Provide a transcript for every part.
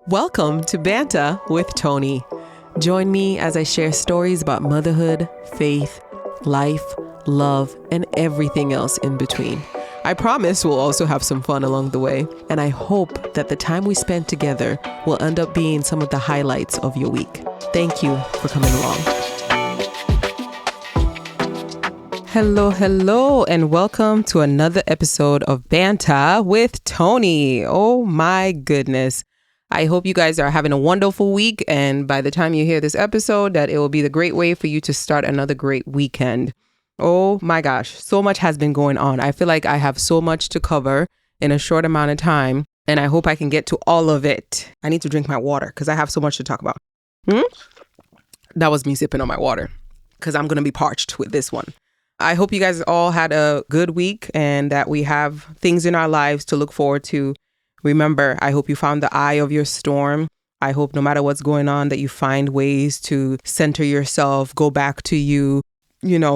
Welcome to Banta with Toni. Join me as I share stories about motherhood, faith, life, love, and everything else in between. I promise we'll also have some fun along the way, and I hope that the time we spend together will end up being some of the highlights of your week. Thank you for coming along. Hello, and welcome to another episode of Banta with Toni. Oh my goodness. I hope you guys are having a wonderful week, and by the time you hear this episode, that it will be the great way for you to start another great weekend. Oh my gosh, so much has been going on. I feel like I have so much to cover in a short amount of time, and I hope I can get to all of it. I need to drink my water because I have so much to talk about. That was me sipping on my water because I'm going to be parched with this one. I hope you guys all had a good week and that we have things in our lives to look forward to. Remember, I hope you found the eye of your storm. I hope no matter what's going on that you find ways to center yourself, go back to you,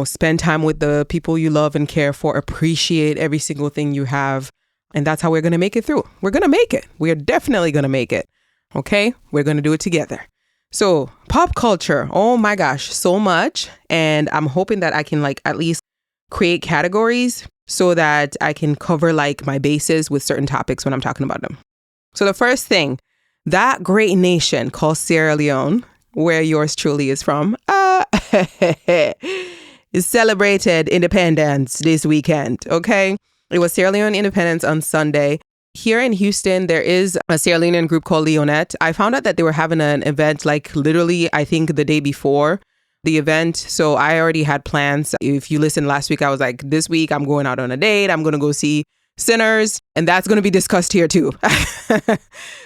spend time with the people you love and care for, appreciate every single thing you have. And that's how we're going to make it through. We're going to make it. We are definitely going to make it. Okay? We're going to do it together. So pop culture. Oh my gosh, so much. And I'm hoping that I can at least create categories so that I can cover my bases with certain topics when I'm talking about them. So the first thing, that great nation called Sierra Leone, where yours truly is from, is celebrated independence this weekend, okay? It was Sierra Leone Independence on Sunday. Here in Houston, there is a Sierra Leonean group called Leone. I found out that they were having an event literally, I think the day before the event. So I already had plans. If you listened last week, I was like, this week I'm going out on a date. I'm going to go see Sinners. And that's going to be discussed here too.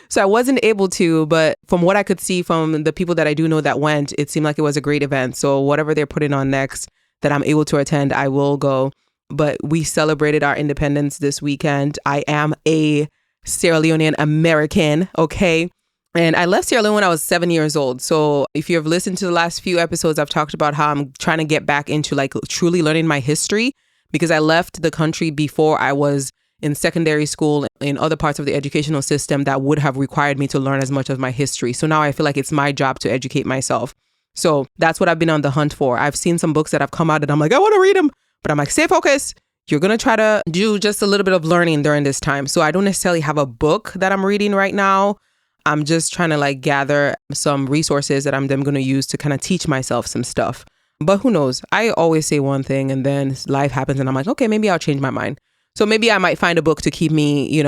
So I wasn't able to, but from what I could see from the people that I do know that went, it seemed like it was a great event. So whatever they're putting on next that I'm able to attend, I will go. But we celebrated our independence this weekend. I am a Sierra Leonean American, okay? And I left Sierra Leone when I was 7 years old. So if you've listened to the last few episodes, I've talked about how I'm trying to get back into truly learning my history, because I left the country before I was in secondary school, in other parts of the educational system that would have required me to learn as much of my history. So now I feel like it's my job to educate myself. So that's what I've been on the hunt for. I've seen some books that have come out and I'm like, I want to read them, but I'm like, stay focused. You're going to try to do just a little bit of learning during this time. So I don't necessarily have a book that I'm reading right now. I'm just trying to gather some resources that I'm then going to use to kind of teach myself some stuff. But who knows? I always say one thing and then life happens and I'm like, okay, maybe I'll change my mind. So maybe I might find a book to keep me,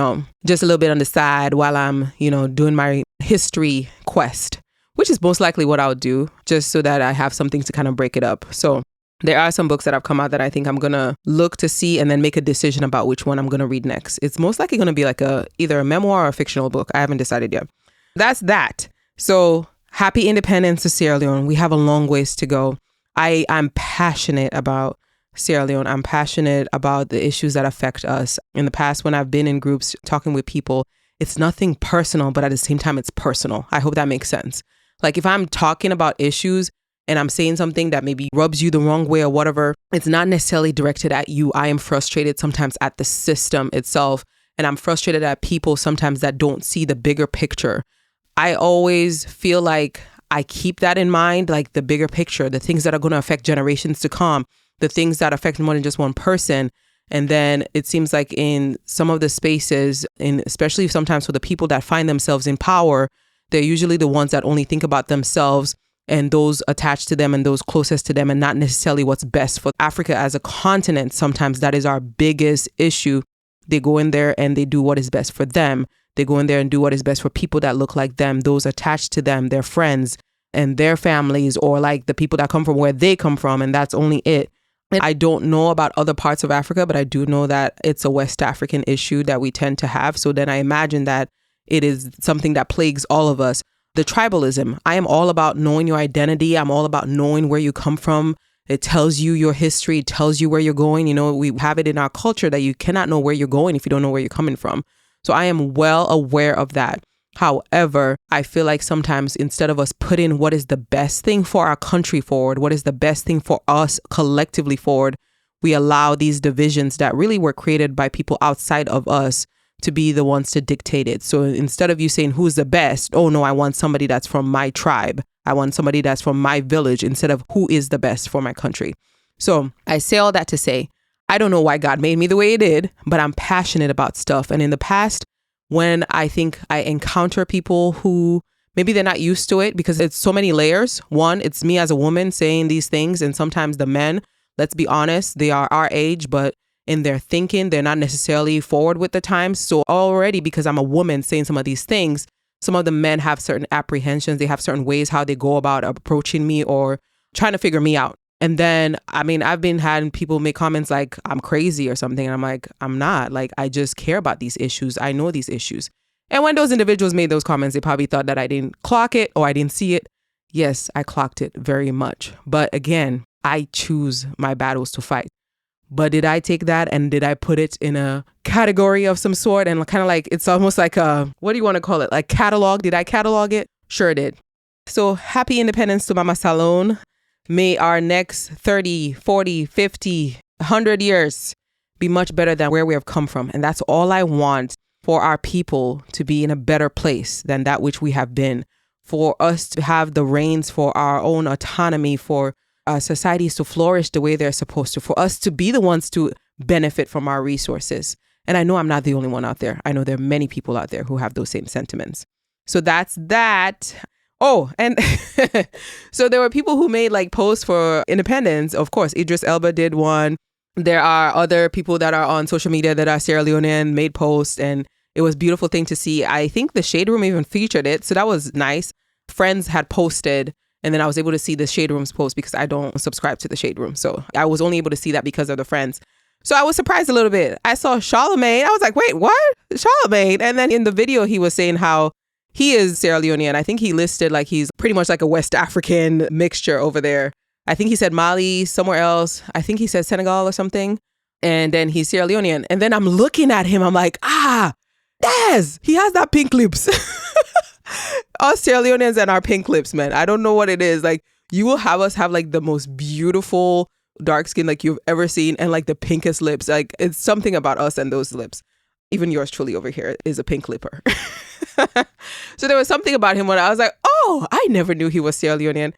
just a little bit on the side while I'm, doing my history quest, which is most likely what I'll do, just so that I have something to kind of break it up. So there are some books that have come out that I think I'm going to look to see and then make a decision about which one I'm going to read next. It's most likely going to be either a memoir or a fictional book. I haven't decided yet. That's that. So happy independence to Sierra Leone. We have a long ways to go. I'm passionate about Sierra Leone. I'm passionate about the issues that affect us. In the past, when I've been in groups talking with people, it's nothing personal, but at the same time, it's personal. I hope that makes sense. If I'm talking about issues and I'm saying something that maybe rubs you the wrong way or whatever, it's not necessarily directed at you. I am frustrated sometimes at the system itself. And I'm frustrated at people sometimes that don't see the bigger picture. I always feel like I keep that in mind, the bigger picture, the things that are going to affect generations to come, the things that affect more than just one person. And then it seems like in some of the spaces, and especially sometimes for the people that find themselves in power, they're usually the ones that only think about themselves and those attached to them and those closest to them, and not necessarily what's best for Africa as a continent. Sometimes that is our biggest issue. They go in there and they do what is best for them. They go in there and do what is best for people that look like them, those attached to them, their friends and their families, or the people that come from where they come from. And that's only it. And I don't know about other parts of Africa, but I do know that it's a West African issue that we tend to have. So then I imagine that it is something that plagues all of us. The tribalism. I am all about knowing your identity. I'm all about knowing where you come from. It tells you your history. It tells you where you're going. We have it in our culture that you cannot know where you're going if you don't know where you're coming from. So I am well aware of that. However, I feel like sometimes instead of us putting what is the best thing for our country forward, what is the best thing for us collectively forward, we allow these divisions that really were created by people outside of us to be the ones to dictate it. So instead of you saying who's the best, oh no, I want somebody that's from my tribe. I want somebody that's from my village instead of who is the best for my country. So I say all that to say, I don't know why God made me the way he did, but I'm passionate about stuff. And in the past, when I think I encounter people who maybe they're not used to it because it's so many layers. One, it's me as a woman saying these things. And sometimes the men, let's be honest, they are our age, but in their thinking, they're not necessarily forward with the times. So already, because I'm a woman saying some of these things, some of the men have certain apprehensions. They have certain ways how they go about approaching me or trying to figure me out. And then, I mean, I've been having people make comments like I'm crazy or something. And I'm like, I'm not. Like, I just care about these issues. I know these issues. And when those individuals made those comments, they probably thought that I didn't clock it or I didn't see it. Yes, I clocked it very much. But again, I choose my battles to fight. But did I take that and did I put it in a category of some sort? And kind of like, it's almost like a, what do you want to call it? Like catalog? Did I catalog it? Sure did. So happy independence to Mama Salone. May our next 30, 40, 50, 100 years be much better than where we have come from. And that's all I want, for our people to be in a better place than that which we have been, for us to have the reins for our own autonomy, for societies to flourish the way they're supposed to, for us to be the ones to benefit from our resources. And I know I'm not the only one out there. I know there are many people out there who have those same sentiments. So that's that. Oh, and so there were people who made like posts for independence. Of course, Idris Elba did one. There are other people that are on social media that are Sierra Leonean, made posts, and it was a beautiful thing to see. I think the Shade Room even featured it, so that was nice. Friends had posted, and then I was able to see the Shade Room's post because I don't subscribe to the Shade Room. So I was only able to see that because of the friends. So I was surprised a little bit. I saw Charlemagne. I was like, wait, what? Charlemagne? And then in the video, he was saying how he is Sierra Leonean. I think he listed like he's pretty much like a West African mixture over there. I think he said Mali, somewhere else. I think he said Senegal or something. And then he's Sierra Leonean. And then I'm looking at him. I'm like, Daz, he has that pink lips. Us Sierra Leoneans and our pink lips, man. I don't know what it is. Like, you will have us have like the most beautiful dark skin like you've ever seen and like the pinkest lips. Like, it's something about us and those lips. Even yours truly over here is a pink lipper. So there was something about him when I was like, oh, I never knew he was Sierra Leonean.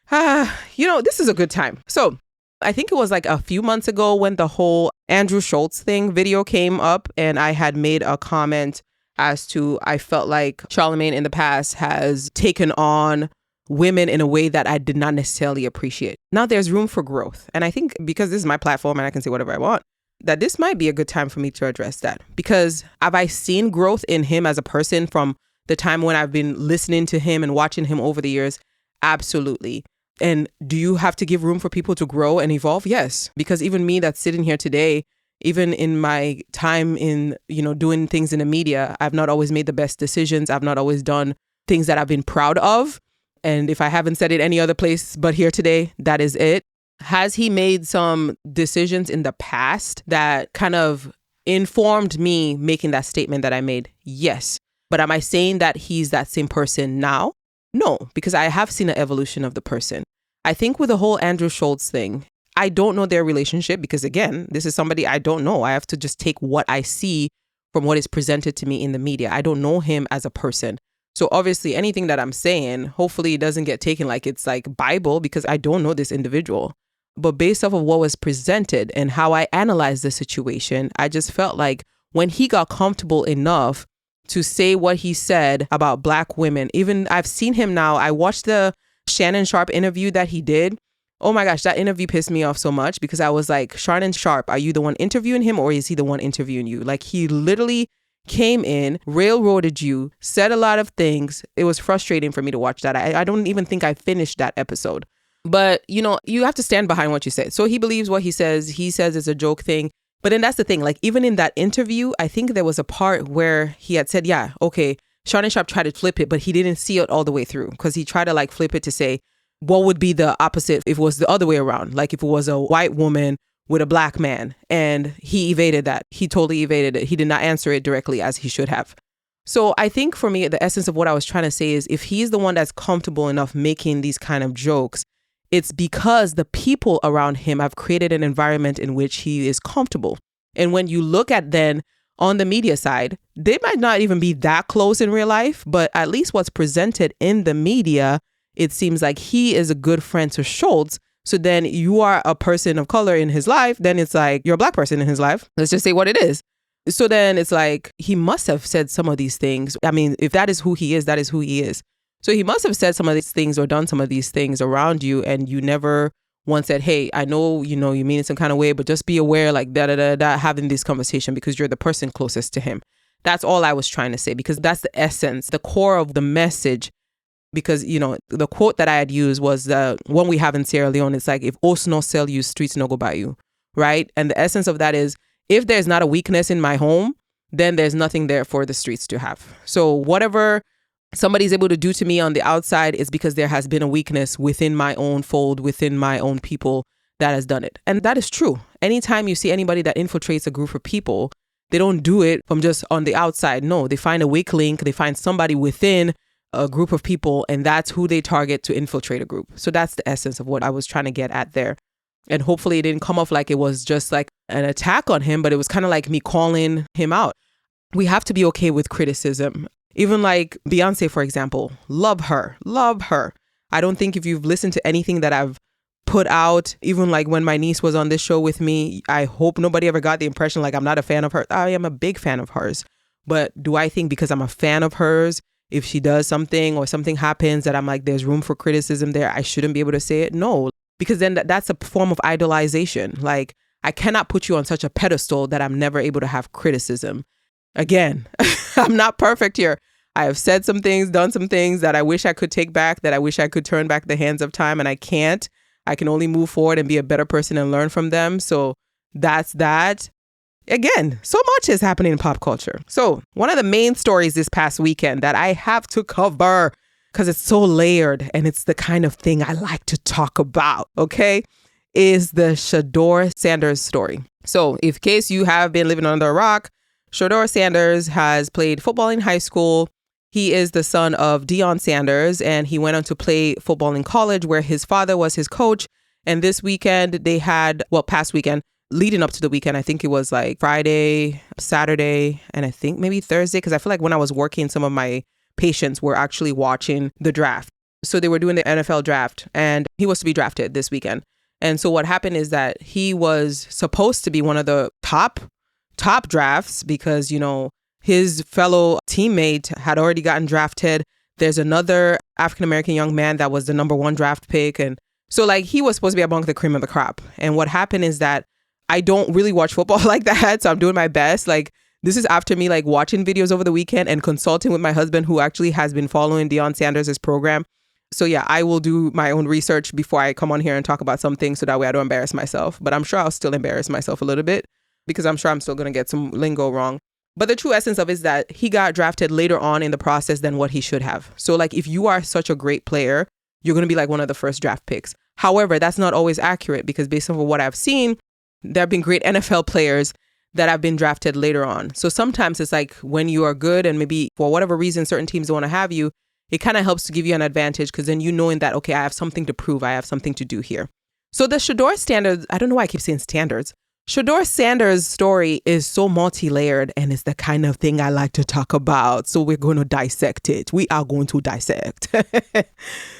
This is a good time. So I think it was like a few months ago when the whole Andrew Schultz thing video came up, and I had made a comment as to I felt like Charlemagne in the past has taken on women in a way that I did not necessarily appreciate. Now there's room for growth. And I think because this is my platform and I can say whatever I want, that this might be a good time for me to address that. Because have I seen growth in him as a person from the time when I've been listening to him and watching him over the years? Absolutely. And do you have to give room for people to grow and evolve? Yes. Because even me that's sitting here today, even in my time in, doing things in the media, I've not always made the best decisions. I've not always done things that I've been proud of. And if I haven't said it any other place but here today, that is it. Has he made some decisions in the past that kind of informed me making that statement that I made? Yes. But am I saying that he's that same person now? No, because I have seen an evolution of the person. I think with the whole Andrew Schultz thing, I don't know their relationship because, again, this is somebody I don't know. I have to just take what I see from what is presented to me in the media. I don't know him as a person. So obviously anything that I'm saying, hopefully it doesn't get taken like it's like Bible because I don't know this individual. But based off of what was presented and how I analyzed the situation, I just felt like when he got comfortable enough to say what he said about Black women, even I've seen him now. I watched the Shannon Sharpe interview that he did. Oh my gosh, that interview pissed me off so much because I was like, Shannon Sharpe, are you the one interviewing him or is he the one interviewing you? Like, he literally came in, railroaded you, said a lot of things. It was frustrating for me to watch that. I don't even think I finished that episode. But, you have to stand behind what you say. So he believes what he says. He says it's a joke thing. But then that's the thing. Like, even in that interview, I think there was a part where he had said, yeah, okay, Shannon Sharpe tried to flip it, but he didn't see it all the way through because he tried to like flip it to say, what would be the opposite if it was the other way around? Like if it was a white woman with a Black man, and he evaded that. He totally evaded it. He did not answer it directly as he should have. So I think for me, the essence of what I was trying to say is if he's the one that's comfortable enough making these kind of jokes, it's because the people around him have created an environment in which he is comfortable. And when you look at then on the media side, they might not even be that close in real life, but at least what's presented in the media, it seems like he is a good friend to Schultz. So then you are a person of color in his life, then it's like you're a black person in his life. Let's just say what it is. So then it's like he must have said some of these things. I mean, if that is who he is, that is who he is. So he must have said some of these things or done some of these things around you, and you never once said, hey, I know, you mean it some kind of way, but just be aware, like having this conversation because you're the person closest to him. That's all I was trying to say, because that's the essence, the core of the message. Because, the quote that I had used was the one we have in Sierra Leone. It's like, if us no sell you, streets no go buy you, right? And the essence of that is, if there's not a weakness in my home, then there's nothing there for the streets to have. So whatever somebody's able to do to me on the outside is because there has been a weakness within my own fold, within my own people that has done it. And that is true. Anytime you see anybody that infiltrates a group of people, they don't do it from just on the outside. No, they find a weak link. They find somebody within a group of people, and that's who they target to infiltrate a group. So that's the essence of what I was trying to get at there. And hopefully it didn't come off like it was just like an attack on him, but it was kind of like me calling him out. We have to be okay with criticism. Even like Beyonce, for example, love her. I don't think if you've listened to anything that I've put out, even like when my niece was on this show with me, I hope nobody ever got the impression like I'm not a fan of her. I am a big fan of hers. But do I think because I'm a fan of hers, if she does something or something happens that I'm like, there's room for criticism there, I shouldn't be able to say it? No, because then that's a form of idolization. Like, I cannot put you on such a pedestal that I'm never able to have criticism. Again, I'm not perfect here. I have said some things, done some things that I wish I could take back, that I wish I could turn back the hands of time, and I can't. I can only move forward and be a better person and learn from them. So that's that. Again, so much is happening in pop culture. So one of the main stories this past weekend that I have to cover, because it's so layered and it's the kind of thing I like to talk about, okay, is the Shedeur Sanders story. So in case you have been living under a rock, Shedeur Sanders has played football in high school. He is the son of Deion Sanders, and he went on to play football in college where his father was his coach. And this weekend they had, past weekend, leading up to the weekend, I think it was like Friday, Saturday, and I think maybe Thursday, because I feel like when I was working, some of my patients were actually watching the draft. So they were doing the NFL draft, and he was to be drafted this weekend. And so what happened is that he was supposed to be one of the top drafts because, his fellow teammate had already gotten drafted. There's another African-American young man that was the number 1 draft pick. And so like he was supposed to be among the cream of the crop. And what happened is that I don't really watch football like that. So I'm doing my best. Like, this is after me like watching videos over the weekend and consulting with my husband, who actually has been following Deion Sanders' program. So yeah, I will do my own research before I come on here and talk about something, so that way I don't embarrass myself. But I'm sure I'll still embarrass myself a little bit, because I'm sure I'm still going to get some lingo wrong. But the true essence of it is that he got drafted later on in the process than what he should have. So like, if you are such a great player, you're going to be like one of the first draft picks. However, that's not always accurate, because based on what I've seen, there have been great NFL players that have been drafted later on. So sometimes it's like when you are good and maybe for whatever reason certain teams don't want to have you, it kind of helps to give you an advantage, because then you knowing that, okay, I have something to prove, I have something to do here. So the Shedeur Sanders, I don't know why I keep saying standards. Shedeur Sanders' story is so multi-layered, and it's the kind of thing I like to talk about. So we're going to dissect it. We are going to dissect.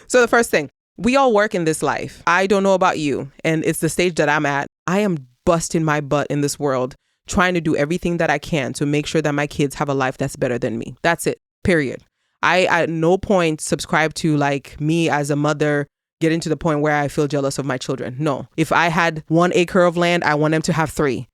So the first thing, we all work in this life. I don't know about you, and it's the stage that I'm at. I am busting my butt in this world, trying to do everything that I can to make sure that my kids have a life that's better than me. That's it, period. I at no point subscribe to like me as a mother getting to the point where I feel jealous of my children. No. If I had 1 acre of land, I want them to have 3.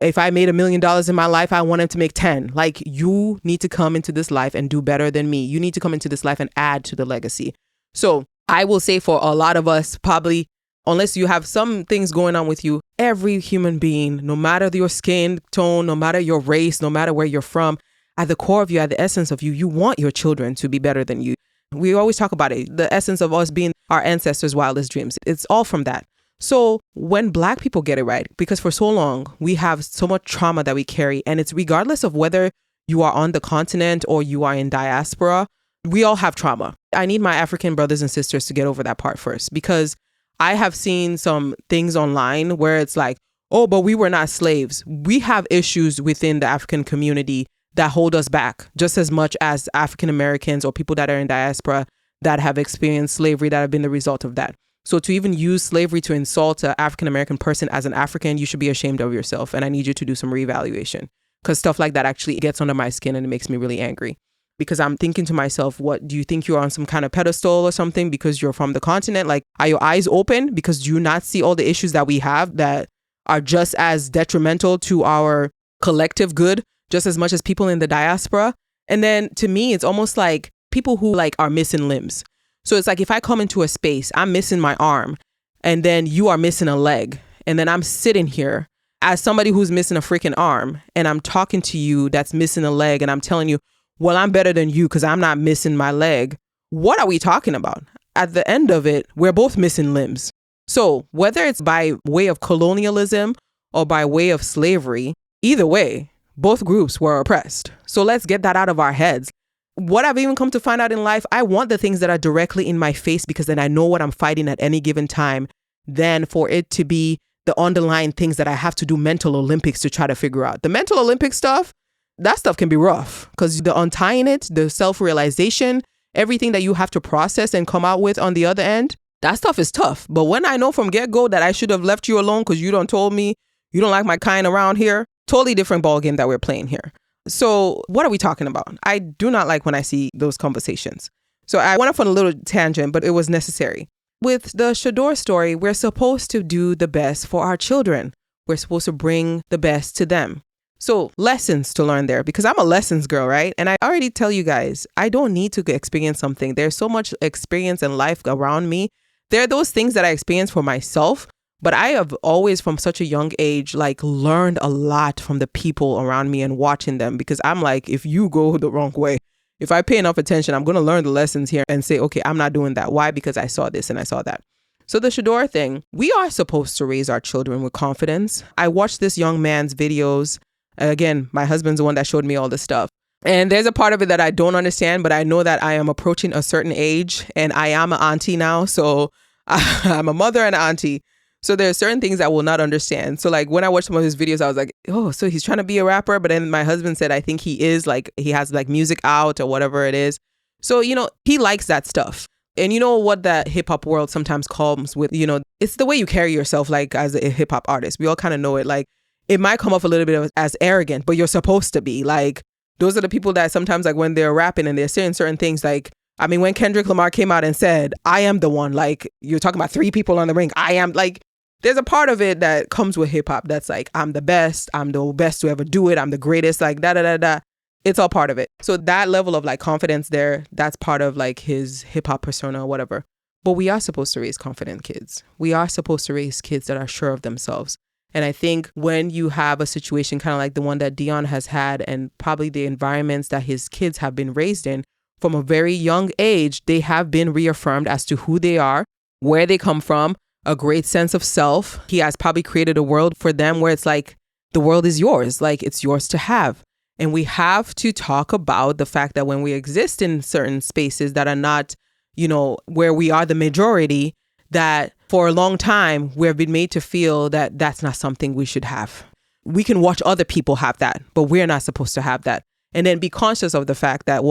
If I made $1 million in my life, I want them to make 10. Like, you need to come into this life and do better than me. You need to come into this life and add to the legacy. So I will say for a lot of us, probably, unless you have some things going on with you, every human being, no matter your skin tone, no matter your race, no matter where you're from, at the core of you, at the essence of you, you want your children to be better than you. We always talk about it, the essence of us being our ancestors' wildest dreams. It's all from that. So when Black people get it right, because for so long, we have so much trauma that we carry, and it's regardless of whether you are on the continent or you are in diaspora, we all have trauma. I need my African brothers and sisters to get over that part first, because I have seen some things online where it's like, oh, but we were not slaves. We have issues within the African community that hold us back just as much as African Americans or people that are in diaspora that have experienced slavery that have been the result of that. So to even use slavery to insult an African American person as an African, you should be ashamed of yourself. And I need you to do some reevaluation, because stuff like that actually gets under my skin and it makes me really angry. Because I'm thinking to myself, what do you think you're on some kind of pedestal or something because you're from the continent? Like, are your eyes open? Because do you not see all the issues that we have that are just as detrimental to our collective good, just as much as people in the diaspora? And then to me, it's almost like people who like are missing limbs. So it's like if I come into a space, I'm missing my arm and then you are missing a leg. And then I'm sitting here as somebody who's missing a freaking arm and I'm talking to you that's missing a leg and I'm telling you, well, I'm better than you because I'm not missing my leg. What are we talking about? At the end of it, we're both missing limbs. So whether it's by way of colonialism or by way of slavery, either way, both groups were oppressed. So let's get that out of our heads. What I've even come to find out in life, I want the things that are directly in my face because then I know what I'm fighting at any given time, than for it to be the underlying things that I have to do mental Olympics to try to figure out. The mental Olympic stuff, that stuff can be rough because the untying it, the self-realization, everything that you have to process and come out with on the other end, that stuff is tough. But when I know from get-go that I should have left you alone because you don't told me you don't like my kind around here, totally different ball game that we're playing here. So what are we talking about? I do not like when I see those conversations. So I went off on a little tangent, but it was necessary. With the Shedeur story, we're supposed to do the best for our children. We're supposed to bring the best to them. So lessons to learn there, because I'm a lessons girl, right? And I already tell you guys, I don't need to experience something. There's so much experience in life around me. There are those things that I experience for myself, but I have always from such a young age, like learned a lot from the people around me and watching them, because I'm like, if you go the wrong way, if I pay enough attention, I'm going to learn the lessons here and say, okay, I'm not doing that. Why? Because I saw this and I saw that. So the Shedeur thing, we are supposed to raise our children with confidence. I watched this young man's videos. Again, my husband's the one that showed me all this stuff. And there's a part of it that I don't understand, but I know that I am approaching a certain age and I am an auntie now. So I'm a mother and an auntie. So there are certain things I will not understand. So like when I watched some of his videos, I was like, oh, so he's trying to be a rapper. But then my husband said, I think he is, like, he has like music out or whatever it is. So, you know, he likes that stuff. And you know what that hip hop world sometimes comes with, you know, it's the way you carry yourself, like as a hip hop artist. We all kind of know it. Like it might come off a little bit as arrogant, but you're supposed to be. Like those are the people that sometimes like when they're rapping and they're saying certain things, like, I mean, when Kendrick Lamar came out and said, I am the one, like you're talking about 3 people on the ring. I am, like, there's a part of it that comes with hip hop that's like, I'm the best to ever do it. I'm the greatest, like da da da da. It's all part of it. So that level of like confidence there, that's part of like his hip hop persona or whatever. But we are supposed to raise confident kids. We are supposed to raise kids that are sure of themselves. And I think when you have a situation kind of like the one that Dion has had, and probably the environments that his kids have been raised in from a very young age, they have been reaffirmed as to who they are, where they come from, a great sense of self. He has probably created a world for them where it's like, the world is yours, like it's yours to have. And we have to talk about the fact that when we exist in certain spaces that are not, you know, where we are the majority, that for a long time, we've been made to feel that that's not something we should have. We can watch other people have that, but we're not supposed to have that. And then be conscious of the fact that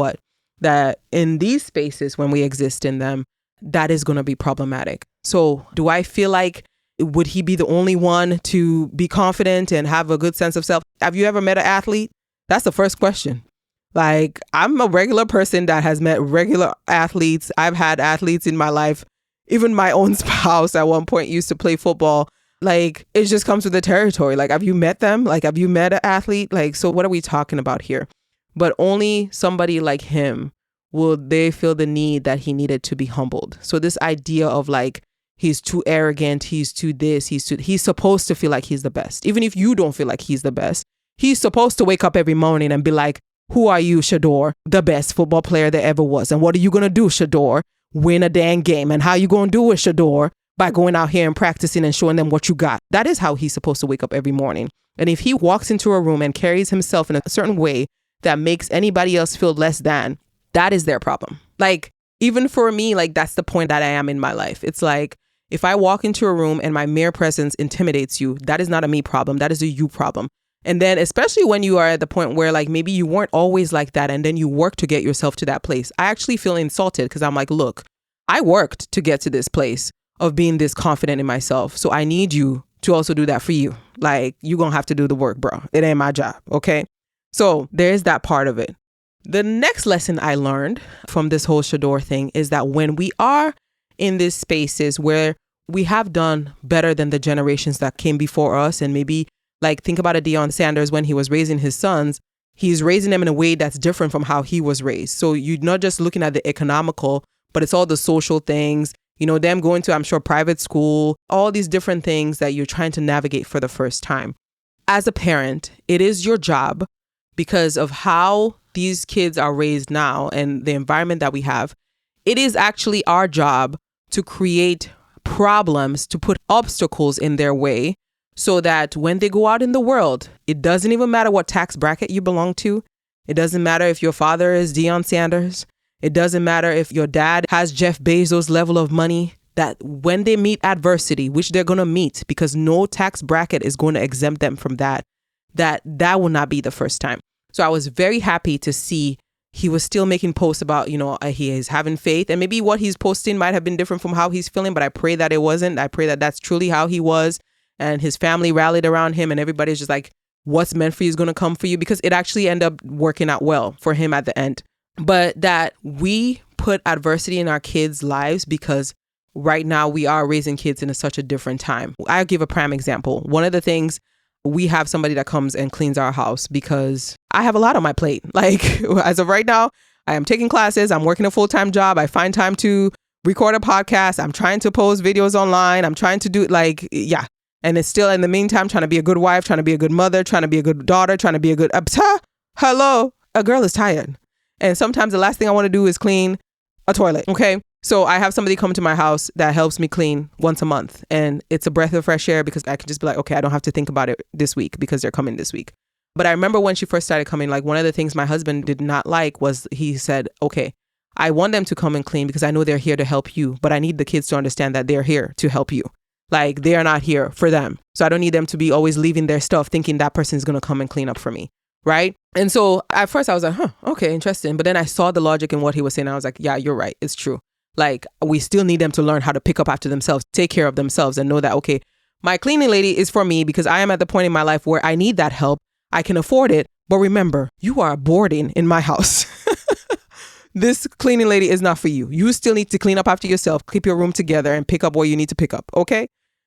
that in these spaces, when we exist in them, that is going to be problematic. So do I feel like, would he be the only one to be confident and have a good sense of self? Have you ever met an athlete? That's the first question. Like, I'm a regular person that has met regular athletes. I've had athletes in my life. Even my own spouse at one point used to play football. Like, it just comes with the territory. Like, have you met them? Like, have you met an athlete? Like, so what are we talking about here? But only somebody like him will they feel the need that he needed to be humbled. So this idea of like, he's too arrogant, he's too this, he's supposed to feel like he's the best. Even if you don't feel like he's the best, he's supposed to wake up every morning and be like, who are you, Shedeur? The best football player there ever was. And what are you going to do, Shedeur? Win a dang game. And how you going to do it, Shedeur? By going out here and practicing and showing them what you got. That is how he's supposed to wake up every morning. And if he walks into a room and carries himself in a certain way that makes anybody else feel less than, that is their problem. Like, even for me, like, that's the point that I am in my life. It's like, If I walk into a room and my mere presence intimidates you, that is not a me problem. That is a you problem. And then especially when you are at the point where like maybe you weren't always like that and then you work to get yourself to that place. I actually feel insulted because I'm like, look, I worked to get to this place of being this confident in myself. So I need you to also do that for you. Like, you're going to have to do the work, bro. It ain't my job. Okay. So there's that part of it. The next lesson I learned from this whole Shedeur thing is that when we are in these spaces where we have done better than the generations that came before us, and maybe like think about a Deion Sanders when he was raising his sons, he's raising them in a way that's different from how he was raised. So you're not just looking at the economical, but it's all the social things, you know, them going to, I'm sure, private school, all these different things that you're trying to navigate for the first time. As a parent, it is your job, because of how these kids are raised now and the environment that we have, it is actually our job to create problems, to put obstacles in their way so that when they go out in the world, it doesn't even matter what tax bracket you belong to. It doesn't matter if your father is Deion Sanders. It doesn't matter if your dad has Jeff Bezos' level of money, that when they meet adversity, which they're going to meet because no tax bracket is going to exempt them from that will not be the first time. So I was very happy to see he was still making posts about, you know, he is having faith, and maybe what he's posting might have been different from how he's feeling, but I pray that it wasn't. I pray that that's truly how he was, and his family rallied around him, and everybody's just like, what's meant for you is going to come for you, because it actually ended up working out well for him at the end. But that we put adversity in our kids' lives because right now we are raising kids in such a different time. I'll give a prime example. One of the things, we have somebody that comes and cleans our house because I have a lot on my plate. Like, as of right now, I am taking classes. I'm working a full-time job. I find time to record a podcast. I'm trying to post videos online. I'm trying to do yeah. And it's still in the meantime, trying to be a good wife, trying to be a good mother, trying to be a good daughter, trying to be a good, hello, a girl is tired. And sometimes the last thing I want to do is clean a toilet. Okay. So I have somebody come to my house that helps me clean once a month. And it's a breath of fresh air because I can just be like, okay, I don't have to think about it this week because they're coming this week. But I remember when she first started coming, like one of the things my husband did not like was he said, okay, I want them to come and clean because I know they're here to help you, but I need the kids to understand that they're here to help you. Like, they are not here for them. So I don't need them to be always leaving their stuff thinking that person is going to come and clean up for me. Right. And so at first I was like, okay, interesting. But then I saw the logic in what he was saying. I was like, yeah, you're right. It's true. Like, we still need them to learn how to pick up after themselves, take care of themselves, and know that, okay, my cleaning lady is for me because I am at the point in my life where I need that help. I can afford it. But remember, you are boarding in my house. This cleaning lady is not for you. You still need to clean up after yourself, keep your room together, and pick up what you need to pick up. Okay.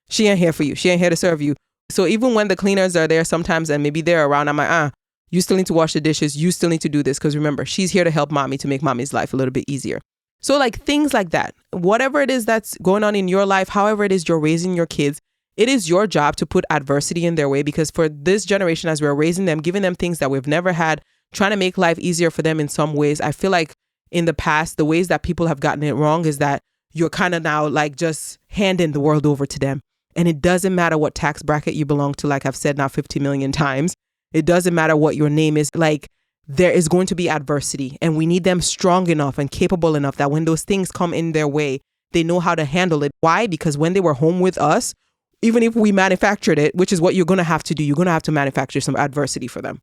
She ain't here for you. She ain't here to serve you. So even when the cleaners are there sometimes and maybe they're around, I'm like, you still need to wash the dishes. You still need to do this. Because remember, she's here to help mommy, to make mommy's life a little bit easier. So like things like that, whatever it is that's going on in your life, however it is you're raising your kids, it is your job to put adversity in their way, because for this generation, as we're raising them, giving them things that we've never had, trying to make life easier for them in some ways. I feel like in the past, the ways that people have gotten it wrong is that you're kind of now like just handing the world over to them. And it doesn't matter what tax bracket you belong to, like I've said now 50 million times. It doesn't matter what your name is. Like, there is going to be adversity, and we need them strong enough and capable enough that when those things come in their way, they know how to handle it. Why? Because when they were home with us, even if we manufactured it, which is what you're going to have to do, you're going to have to manufacture some adversity for them.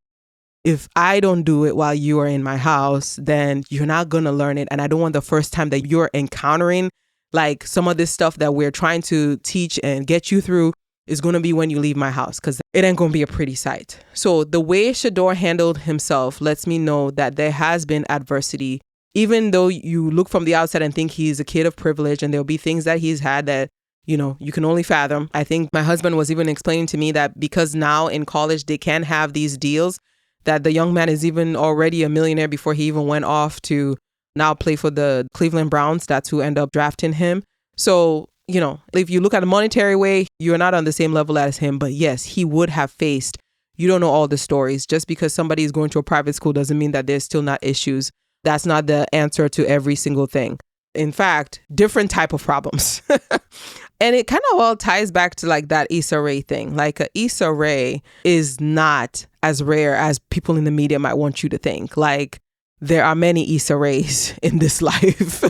If I don't do it while you are in my house, then you're not going to learn it. And I don't want the first time that you're encountering like some of this stuff that we're trying to teach and get you through is going to be when you leave my house, because it ain't going to be a pretty sight. So the way Shedeur handled himself lets me know that there has been adversity, even though you look from the outside and think he's a kid of privilege and there'll be things that he's had that, you know, you can only fathom. I think my husband was even explaining to me that because now in college they can have these deals, that the young man is even already a millionaire before he even went off to now play for the Cleveland Browns. That's who end up drafting him. So, you know, if you look at a monetary way, you're not on the same level as him. But yes, he would have faced, you don't know all the stories. Just because somebody is going to a private school doesn't mean that there's still not issues. That's not the answer to every single thing. In fact, different type of problems. And it kind of all ties back to like that Issa Rae thing. Like a Issa Rae is not as rare as people in the media might want you to think. Like, there are many Issa Raes in this life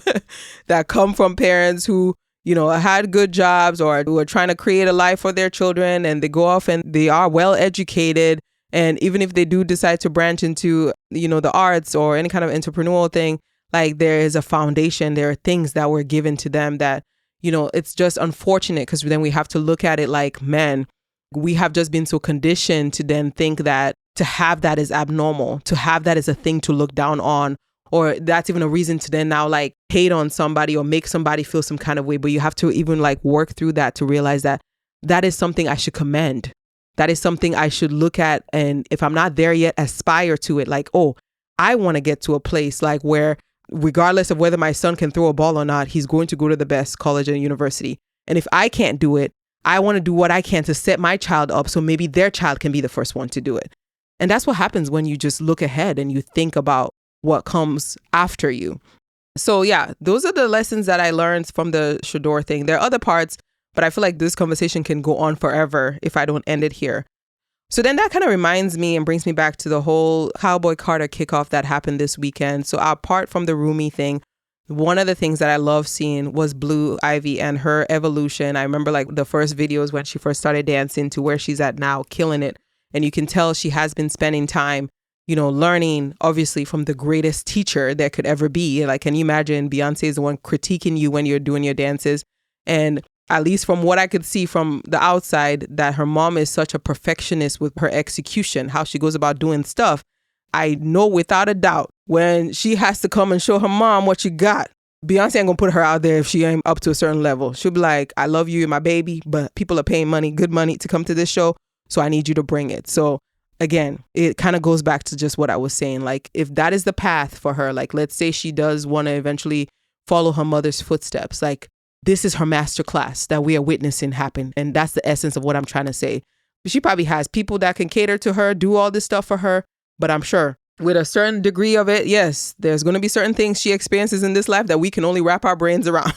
that come from parents who, had good jobs or were trying to create a life for their children, and they go off and they are well educated. And even if they do decide to branch into, the arts or any kind of entrepreneurial thing, like there is a foundation, there are things that were given to them that, it's just unfortunate because then we have to look at it like, man, we have just been so conditioned to then think that to have that is abnormal, to have that is a thing to look down on, or that's even a reason to then now like hate on somebody or make somebody feel some kind of way. But you have to even like work through that to realize that that is something I should commend. That is something I should look at. And if I'm not there yet, aspire to it. Like, oh, I want to get to a place like where regardless of whether my son can throw a ball or not, he's going to go to the best college and university. And if I can't do it, I want to do what I can to set my child up so maybe their child can be the first one to do it. And that's what happens when you just look ahead and you think about what comes after you. So yeah, those are the lessons that I learned from the Shedeur thing. There are other parts, but I feel like this conversation can go on forever if I don't end it here. So then that kind of reminds me and brings me back to the whole Cowboy Carter kickoff that happened this weekend. So apart from the roomie thing, one of the things that I love seeing was Blue Ivy and her evolution. I remember like the first videos when she first started dancing to where she's at now, killing it. And you can tell she has been spending time, learning obviously from the greatest teacher there could ever be. Like, can you imagine Beyonce is the one critiquing you when you're doing your dances? And at least from what I could see from the outside, that her mom is such a perfectionist with her execution, how she goes about doing stuff. I know without a doubt when she has to come and show her mom what she got, Beyonce ain't gonna put her out there if she ain't up to a certain level. She'll be like, I love you, you're my baby, but people are paying money, good money to come to this show. So I need you to bring it. So again, it kind of goes back to just what I was saying. Like if that is the path for her, like let's say she does want to eventually follow her mother's footsteps, like this is her masterclass that we are witnessing happen. And that's the essence of what I'm trying to say. She probably has people that can cater to her, do all this stuff for her. But I'm sure with a certain degree of it, yes, there's going to be certain things she experiences in this life that we can only wrap our brains around.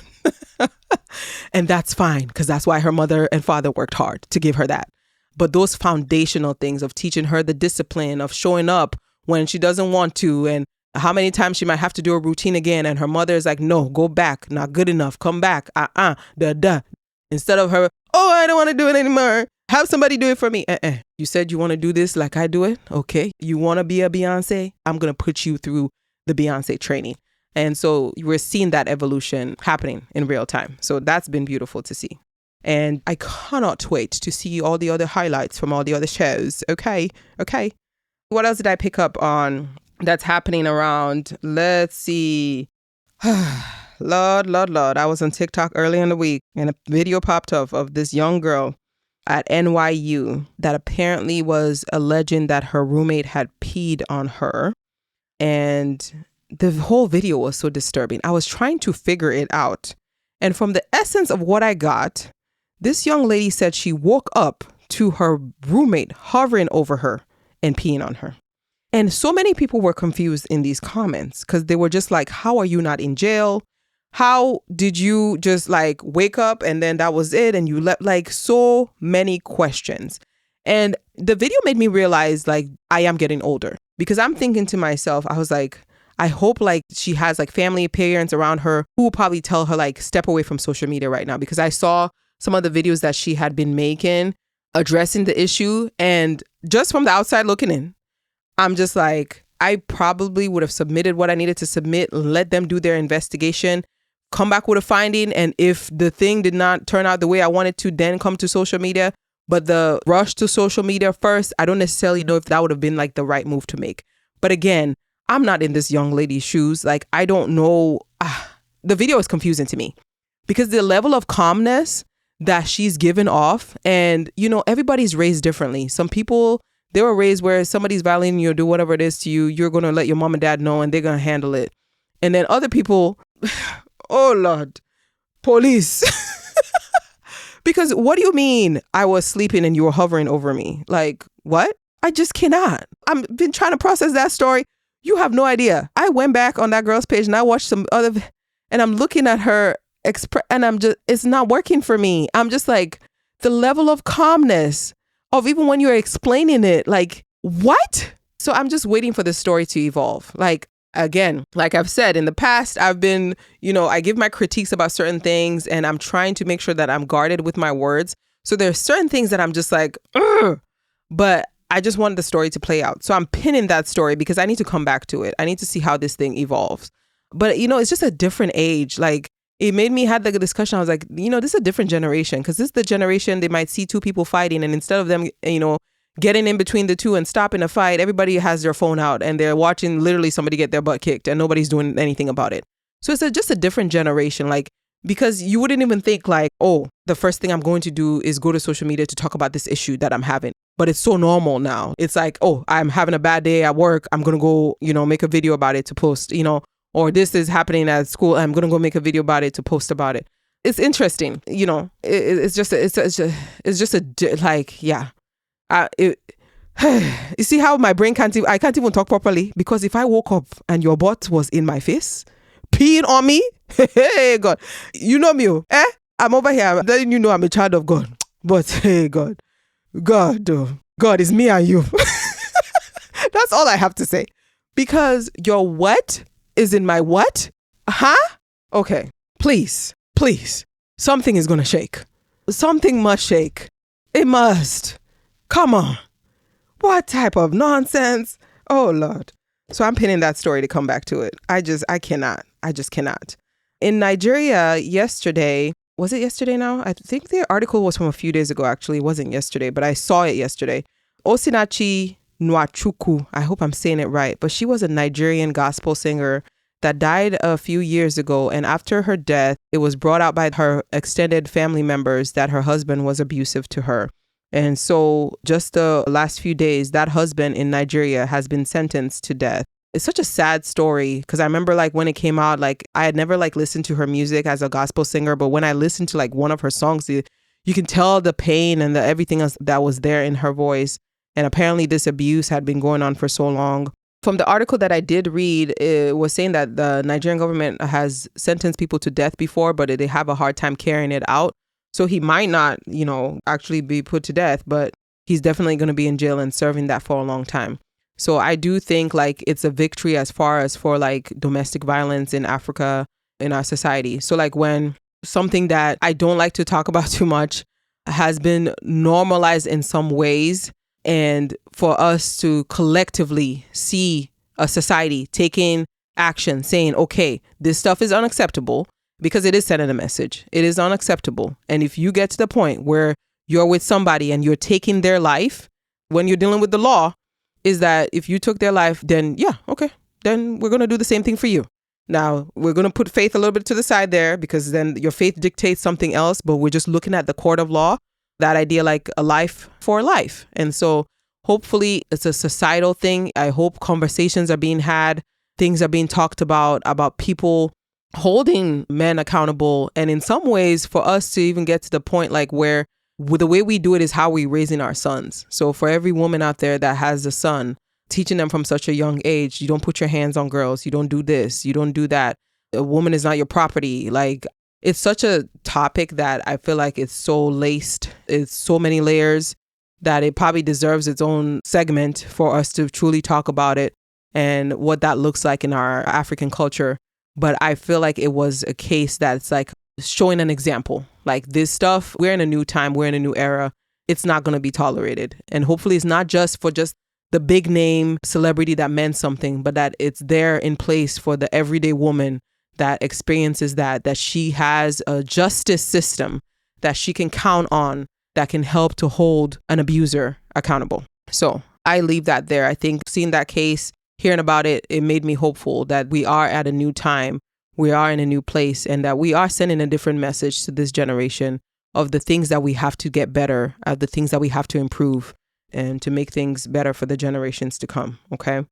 And that's fine, because that's why her mother and father worked hard to give her that. But those foundational things of teaching her the discipline of showing up when she doesn't want to, and how many times she might have to do a routine again. And her mother is like, no, go back. Not good enough. Come back. Instead of her, oh, I don't want to do it anymore. Have somebody do it for me. You said you want to do this like I do it. Okay. You want to be a Beyonce? I'm going to put you through the Beyonce training. And so we're seeing that evolution happening in real time. So that's been beautiful to see. And I cannot wait to see all the other highlights from all the other shows. Okay. What else did I pick up on that's happening around? Let's see. Lord. I was on TikTok early in the week and a video popped up of this young girl at NYU that apparently was alleging that her roommate had peed on her. And the whole video was so disturbing. I was trying to figure it out. And from the essence of what I got, this young lady said she woke up to her roommate hovering over her and peeing on her. And so many people were confused in these comments because they were just like, how are you not in jail? How did you just like wake up and then that was it? And you left, like so many questions. And the video made me realize like I am getting older, because I'm thinking to myself, I was like, I hope like she has like family, parents around her who will probably tell her like step away from social media right now, because I saw some of the videos that she had been making addressing the issue. And just from the outside looking in, I'm just like, I probably would have submitted what I needed to submit, let them do their investigation, come back with a finding. And if the thing did not turn out the way I wanted to, then come to social media. But the rush to social media first, I don't necessarily know if that would have been like the right move to make. But again, I'm not in this young lady's shoes. Like, I don't know. The video is confusing to me because the level of calmness that she's given off, and, everybody's raised differently. Some people, they were raised where somebody's violating you or do whatever it is to you, you're going to let your mom and dad know and they're going to handle it. And then other people, oh Lord, police. Because what do you mean I was sleeping and you were hovering over me? Like, what? I just cannot. I've been trying to process that story. You have no idea. I went back on that girl's page and I watched some other, and I'm looking at her and I'm just, it's not working for me. I'm just like, the level of calmness of even when you're explaining it, like, what? So I'm just waiting for the story to evolve. Like, Again, like I've said in the past, I've been, I give my critiques about certain things and I'm trying to make sure that I'm guarded with my words. So there's certain things that I'm just like, ugh, but I just wanted the story to play out. So I'm pinning that story because I need to come back to it. I need to see how this thing evolves. But, it's just a different age. Like, it made me have the discussion. I was like, this is a different generation, because this is the generation they might see two people fighting, and instead of them, getting in between the two and stopping a fight, everybody has their phone out and they're watching literally somebody get their butt kicked and nobody's doing anything about it. So it's just a different generation. Like, because you wouldn't even think like, oh, the first thing I'm going to do is go to social media to talk about this issue that I'm having. But it's so normal now. It's like, oh, I'm having a bad day at work. I'm going to go, make a video about it to post, or this is happening at school. I'm going to go make a video about it to post about it. It's interesting. It's just yeah. You see how my brain I can't even talk properly, because if I woke up and your butt was in my face, peeing on me, hey God, you know me, I'm over here, I'm letting you know I'm a child of God, but hey God, God is me and you. That's all I have to say, because your what is in my what? Huh? Okay, please, something is gonna shake. Something must shake. It must. Come on. What type of nonsense? Oh, Lord. So I'm pinning that story to come back to it. I just cannot. In Nigeria yesterday, was it yesterday now? I think the article was from a few days ago, actually. It wasn't yesterday, but I saw it yesterday. Osinachi Nwachukwu, I hope I'm saying it right, but she was a Nigerian gospel singer that died a few years ago. And after her death, it was brought out by her extended family members that her husband was abusive to her. And so just the last few days, that husband in Nigeria has been sentenced to death. It's such a sad story, because I remember like when it came out, like I had never like listened to her music as a gospel singer. But when I listened to like one of her songs, you can tell the pain and everything else that was there in her voice. And apparently this abuse had been going on for so long. From the article that I did read, it was saying that the Nigerian government has sentenced people to death before, but they have a hard time carrying it out. So he might not, actually be put to death, but he's definitely going to be in jail and serving that for a long time. So I do think like it's a victory as far as for like domestic violence in Africa, in our society. So like when something that I don't like to talk about too much has been normalized in some ways, and for us to collectively see a society taking action, saying, okay, this stuff is unacceptable. Because it is sending a message. It is unacceptable. And if you get to the point where you're with somebody and you're taking their life, when you're dealing with the law, is that if you took their life, then yeah, okay, then we're going to do the same thing for you. Now, we're going to put faith a little bit to the side there, because then your faith dictates something else, but we're just looking at the court of law, that idea like a life for life. And so hopefully it's a societal thing. I hope conversations are being had, things are being talked about people holding men accountable. And in some ways, for us to even get to the point like where the way we do it is how we're raising our sons. So for every woman out there that has a son, teaching them from such a young age, you don't put your hands on girls, you don't do this, you don't do that. A woman is not your property. Like, it's such a topic that I feel like it's so laced, it's so many layers, that it probably deserves its own segment for us to truly talk about it and what that looks like in our African culture. But I feel like it was a case that's like showing an example. Like, this stuff, we're in a new time, we're in a new era. It's not going to be tolerated. And hopefully it's not just for just the big name celebrity that meant something, but that it's there in place for the everyday woman that experiences that she has a justice system that she can count on, that can help to hold an abuser accountable. So I leave that there. I think seeing that case, hearing about it, it made me hopeful that we are at a new time, we are in a new place, and that we are sending a different message to this generation of the things that we have to get better, of the things that we have to improve, and to make things better for the generations to come. Okay.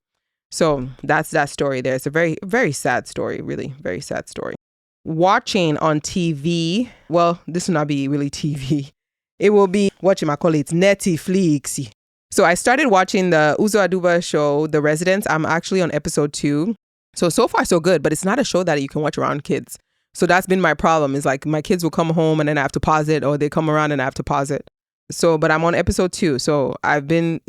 So that's that story there. It's a very, very sad story, really, very sad story. Watching on TV, well, this will not be really TV. It will be, whatchamacallit, Netflix. So I started watching the Uzo Aduba show, The Residents. I'm actually on episode 2. So far so good, but it's not a show that you can watch around kids. So that's been my problem, is like my kids will come home and then I have to pause it, or they come around and I have to pause it. So, but I'm on episode 2. So I've been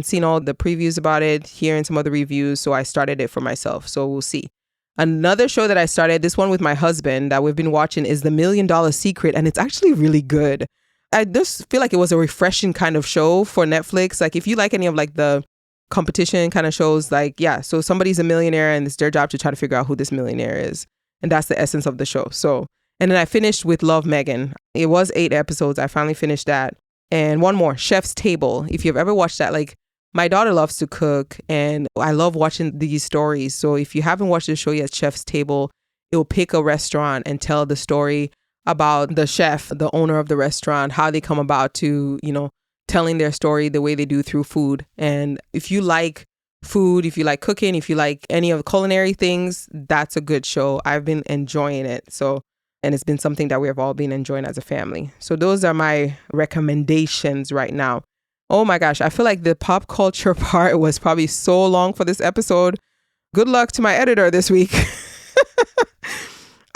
seeing all the previews about it, hearing some other reviews. So I started it for myself. So we'll see. Another show that I started, this one with my husband that we've been watching, is The $1,000,000 Secret. And it's actually really good. I just feel like it was a refreshing kind of show for Netflix. Like if you like any of like the competition kind of shows, like, yeah, so somebody's a millionaire and it's their job to try to figure out who this millionaire is. And that's the essence of the show. So, and then I finished with Love, Megan. It was 8 episodes. I finally finished that. And one more, Chef's Table. If you've ever watched that, like my daughter loves to cook and I love watching these stories. So if you haven't watched the show yet, Chef's Table, it will pick a restaurant and tell the story about the chef, the owner of the restaurant, how they come about to, telling their story the way they do through food. And if you like food, if you like cooking, if you like any of the culinary things, that's a good show. I've been enjoying it. So, and it's been something that we have all been enjoying as a family. So those are my recommendations right now. Oh my gosh, I feel like the pop culture part was probably so long for this episode. Good luck to my editor this week.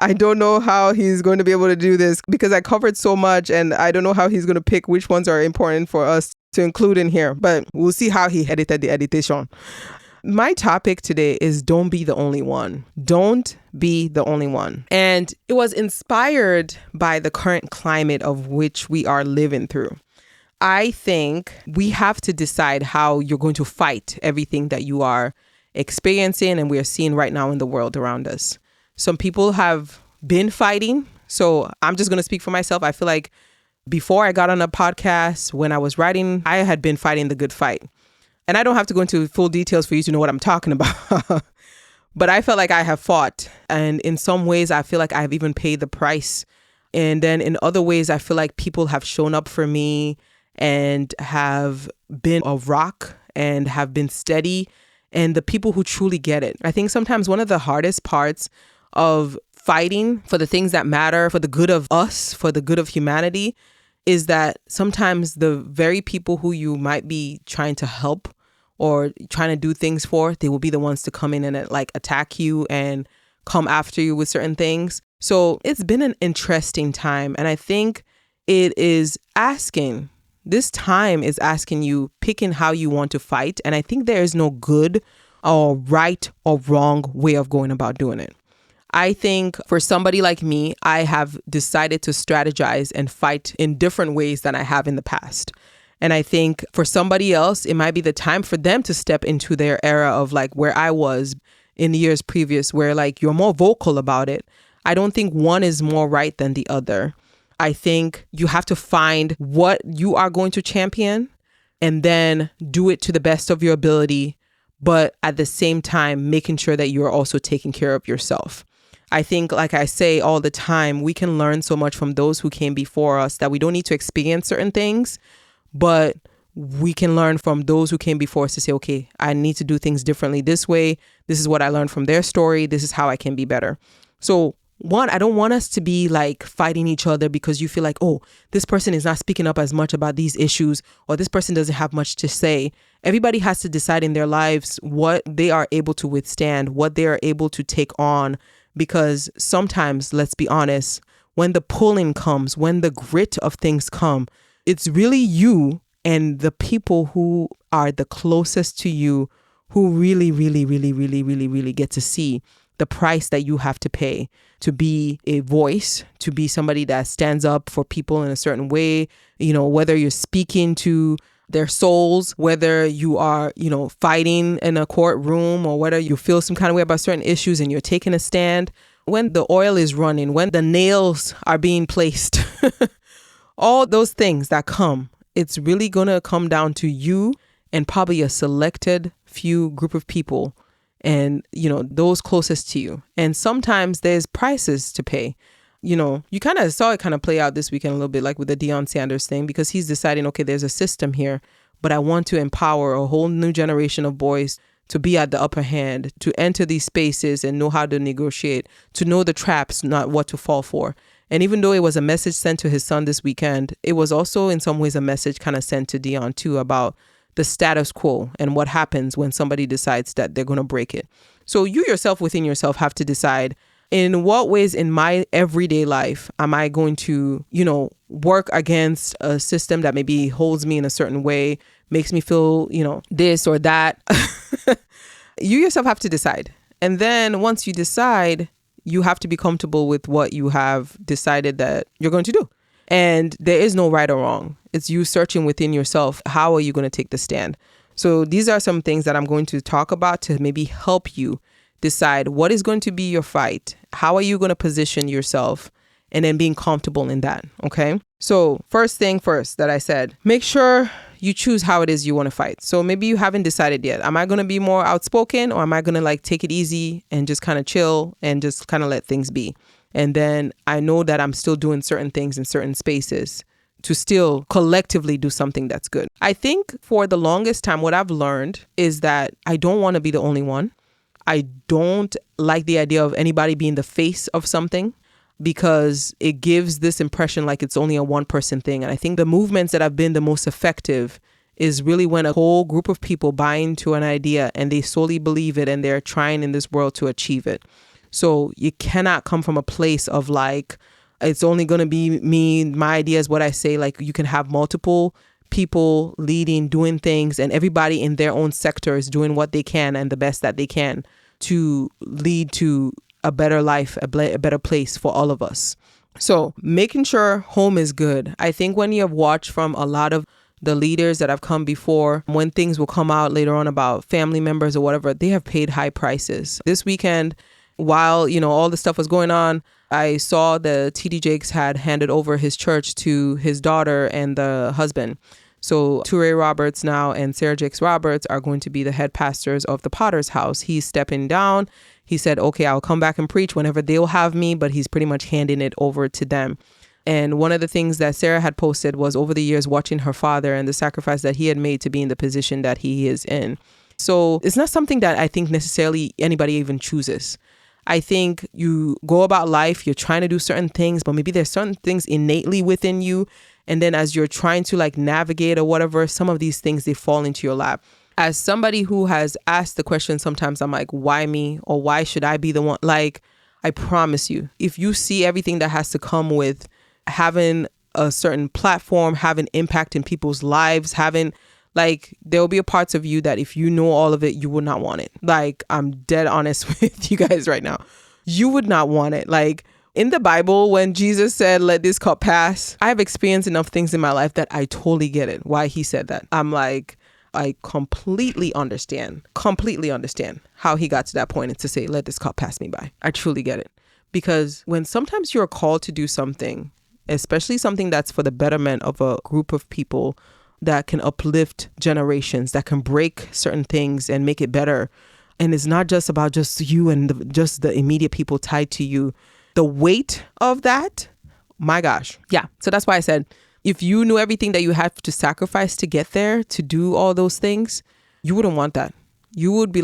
I don't know how he's going to be able to do this because I covered so much and I don't know how he's going to pick which ones are important for us to include in here, but we'll see how he edited the editation. My topic today is don't be the only one. Don't be the only one. And it was inspired by the current climate of which we are living through. I think we have to decide how you're going to fight everything that you are experiencing and we are seeing right now in the world around us. Some people have been fighting. So I'm just going to speak for myself. I feel like before I got on a podcast, when I was writing, I had been fighting the good fight. And I don't have to go into full details for you to know what I'm talking about. But I felt like I have fought. And in some ways, I feel like I have even paid the price. And then in other ways, I feel like people have shown up for me and have been a rock and have been steady. And the people who truly get it. I think sometimes one of the hardest parts of fighting for the things that matter, for the good of us, for the good of humanity, is that sometimes the very people who you might be trying to help or trying to do things for, they will be the ones to come in and like attack you and come after you with certain things. So it's been an interesting time. And I think this time is asking you, picking how you want to fight. And I think there is no good or right or wrong way of going about doing it. I think for somebody like me, I have decided to strategize and fight in different ways than I have in the past. And I think for somebody else, it might be the time for them to step into their era of like where I was in the years previous, where like you're more vocal about it. I don't think one is more right than the other. I think you have to find what you are going to champion and then do it to the best of your ability, but at the same time, making sure that you're also taking care of yourself. I think, like I say all the time, we can learn so much from those who came before us that we don't need to experience certain things, but we can learn from those who came before us to say, okay, I need to do things differently this way. This is what I learned from their story. This is how I can be better. So one, I don't want us to be like fighting each other because you feel like, oh, this person is not speaking up as much about these issues or this person doesn't have much to say. Everybody has to decide in their lives what they are able to withstand, what they are able to take on. Because sometimes, let's be honest, when the pulling comes, when the grit of things come, it's really you and the people who are the closest to you who really, really, really, really, really, really get to see the price that you have to pay to be a voice, to be somebody that stands up for people in a certain way, whether you're speaking to their souls, whether you are, fighting in a courtroom or whether you feel some kind of way about certain issues and you're taking a stand. When the oil is running, when the nails are being placed, all those things that come, it's really going to come down to you and probably a selected few group of people and, those closest to you. And sometimes there's prices to pay. You kind of saw it kind of play out this weekend a little bit like with the Deion Sanders thing, because he's deciding, okay, there's a system here, but I want to empower a whole new generation of boys to be at the upper hand, to enter these spaces and know how to negotiate, to know the traps, not what to fall for. And even though it was a message sent to his son this weekend, it was also in some ways a message kind of sent to Deion too about the status quo and what happens when somebody decides that they're going to break it. So you yourself within yourself have to decide, In what ways in my everyday life am I going to, work against a system that maybe holds me in a certain way, makes me feel, this or that? You yourself have to decide. And then once you decide, you have to be comfortable with what you have decided that you're going to do. And there is no right or wrong. It's you searching within yourself. How are you going to take the stand? So these are some things that I'm going to talk about to maybe help you decide what is going to be your fight. How are you going to position yourself? And then being comfortable in that. Okay. So first thing first that I said, make sure you choose how it is you want to fight. So maybe you haven't decided yet. Am I going to be more outspoken, or am I going to take it easy and just kind of chill and just kind of let things be? And then I know that I'm still doing certain things in certain spaces to still collectively do something that's good. I think for the longest time, what I've learned is that I don't want to be the only one. I don't like the idea of anybody being the face of something, because it gives this impression like it's only a one-person thing. And I think the movements that have been the most effective is really when a whole group of people buy into an idea and they solely believe it and they're trying in this world to achieve it. So you cannot come from a place of it's only going to be me, my idea is what I say. You can have multiple people leading, doing things, and everybody in their own sector is doing what they can and the best that they can to lead to a better life, a better place for all of us. So making sure home is good. I think when you have watched from a lot of the leaders that have come before, when things will come out later on about family members or whatever, they have paid high prices. This weekend, while, all the stuff was going on, I saw the TD Jakes had handed over his church to his daughter and the husband. So Toure Roberts now and Sarah Jakes Roberts are going to be the head pastors of the Potter's House. He's stepping down. He said, okay, I'll come back and preach whenever they'll have me, but he's pretty much handing it over to them. And one of the things that Sarah had posted was over the years watching her father and the sacrifice that he had made to be in the position that he is in. So it's not something that I think necessarily anybody even chooses. I think you go about life, you're trying to do certain things, but maybe there's certain things innately within you. And then as you're trying to navigate or whatever, some of these things, they fall into your lap. As somebody who has asked the question, sometimes I'm like, why me? Or why should I be the one? I promise you, if you see everything that has to come with having a certain platform, having impact in people's lives, having there will be a parts of you that if you know all of it, you would not want it. I'm dead honest with you guys right now. You would not want it. In the Bible, when Jesus said, let this cup pass, I have experienced enough things in my life that I totally get it. Why he said that. I'm I completely understand how he got to that point and to say, let this cup pass me by. I truly get it. Because when sometimes you're called to do something, especially something that's for the betterment of a group of people that can uplift generations, that can break certain things and make it better. And it's not just about just you and just the immediate people tied to you. The weight of that, my gosh. Yeah. So that's why I said, if you knew everything that you have to sacrifice to get there, to do all those things, you wouldn't want that. You would be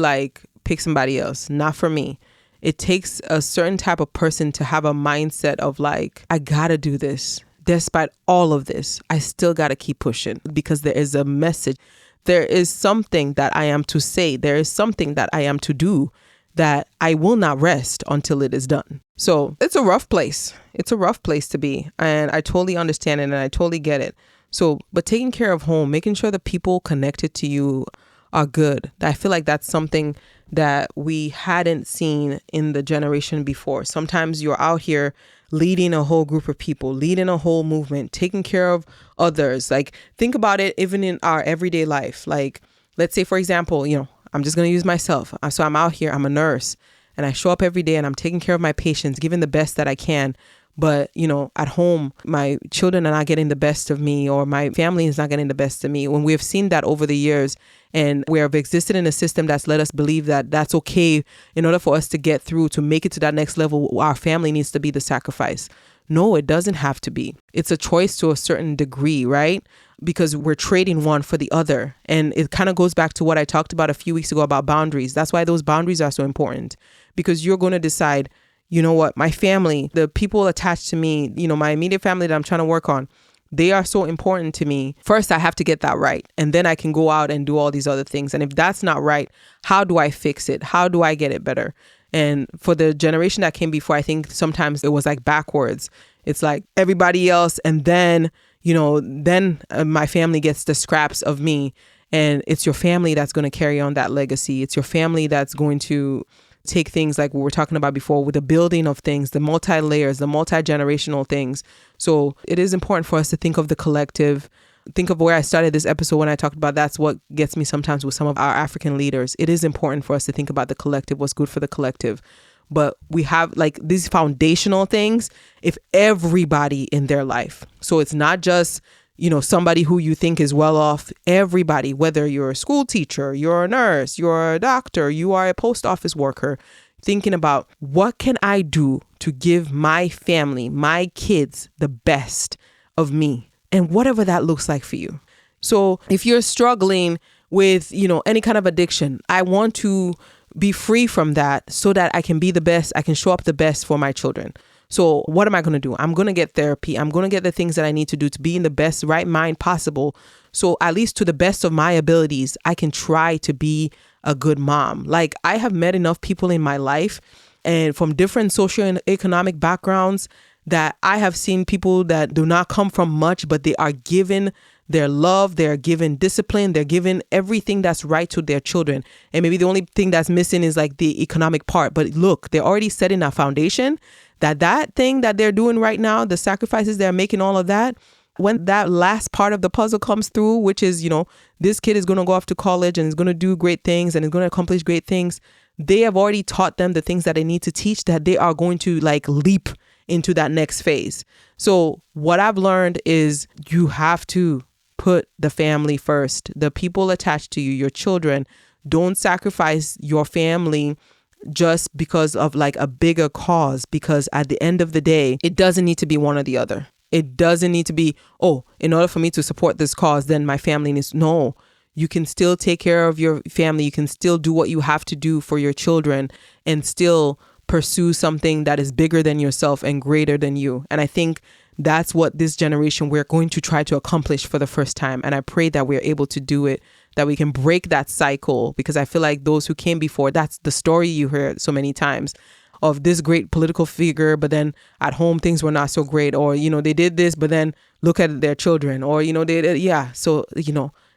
pick somebody else, not for me. It takes a certain type of person to have a mindset of I gotta do this. Despite all of this, I still gotta keep pushing because there is a message. There is something that I am to say. There is something that I am to do that I will not rest until it is done. So it's a rough place. It's a rough place to be. And I totally understand it and I totally get it. So, but taking care of home, making sure the people connected to you are good. I feel like that's something that we hadn't seen in the generation before. Sometimes you're out here leading a whole group of people, leading a whole movement, taking care of others. Think about it even in our everyday life. Let's say, for example, I'm just going to use myself. So I'm out here, I'm a nurse and I show up every day and I'm taking care of my patients, giving the best that I can. But, at home, my children are not getting the best of me or my family is not getting the best of me. When we have seen that over the years and we have existed in a system that's let us believe that that's okay in order for us to get through, to make it to that next level, our family needs to be the sacrifice. No, it doesn't have to be. It's a choice to a certain degree, right? Because we're trading one for the other. And it kind of goes back to what I talked about a few weeks ago about boundaries. That's why those boundaries are so important, because you're going to decide, you know what, my family, the people attached to me, my immediate family that I'm trying to work on, they are so important to me. First, I have to get that right. And then I can go out and do all these other things. And if that's not right, how do I fix it? How do I get it better? And for the generation that came before, I think sometimes it was like backwards. It's like everybody else, and then, my family gets the scraps of me. And it's your family that's going to carry on that legacy. It's your family that's going to take things like we were talking about before with the building of things, the multi-layers, the multi-generational things. So it is important for us to think of the collective. Think of where I started this episode when I talked about that's what gets me sometimes with some of our African leaders. It is important for us to think about the collective, what's good for the collective. But we have like these foundational things if everybody in their life. So it's not just somebody who you think is well off, everybody, whether you're a school teacher, you're a nurse, you're a doctor, you are a post office worker, thinking about what can I do to give my family, my kids, the best of me, and whatever that looks like for you. So if you're struggling with, any kind of addiction, I want to be free from that so that I can be the best, I can show up the best for my children. So what am I going to do? I'm going to get therapy. I'm going to get the things that I need to do to be in the best right mind possible. So at least to the best of my abilities, I can try to be a good mom. Like I have met enough people in my life and from different social and economic backgrounds that I have seen people that do not come from much, but they are given their love, they're given discipline, they're given everything that's right to their children. And maybe the only thing that's missing is like the economic part. But look, they're already setting a foundation that thing that they're doing right now, the sacrifices they're making, all of that, when that last part of the puzzle comes through, which is, this kid is going to go off to college and is going to do great things and is going to accomplish great things. They have already taught them the things that they need to teach that they are going to like leap into that next phase. So what I've learned is you have to put the family first, the people attached to you, your children. Don't sacrifice your family just because of like a bigger cause, because at the end of the day, it doesn't need to be one or the other. It doesn't need to be, in order for me to support this cause, then my family needs, no, you can still take care of your family. You can still do what you have to do for your children and still pursue something that is bigger than yourself and greater than you. And I think that's what this generation, we're going to try to accomplish for the first time. And I pray that we're able to do it, that we can break that cycle, because I feel like those who came before, that's the story you heard so many times of this great political figure, but then at home things were not so great, or, they did this, but then look at their children, or, So,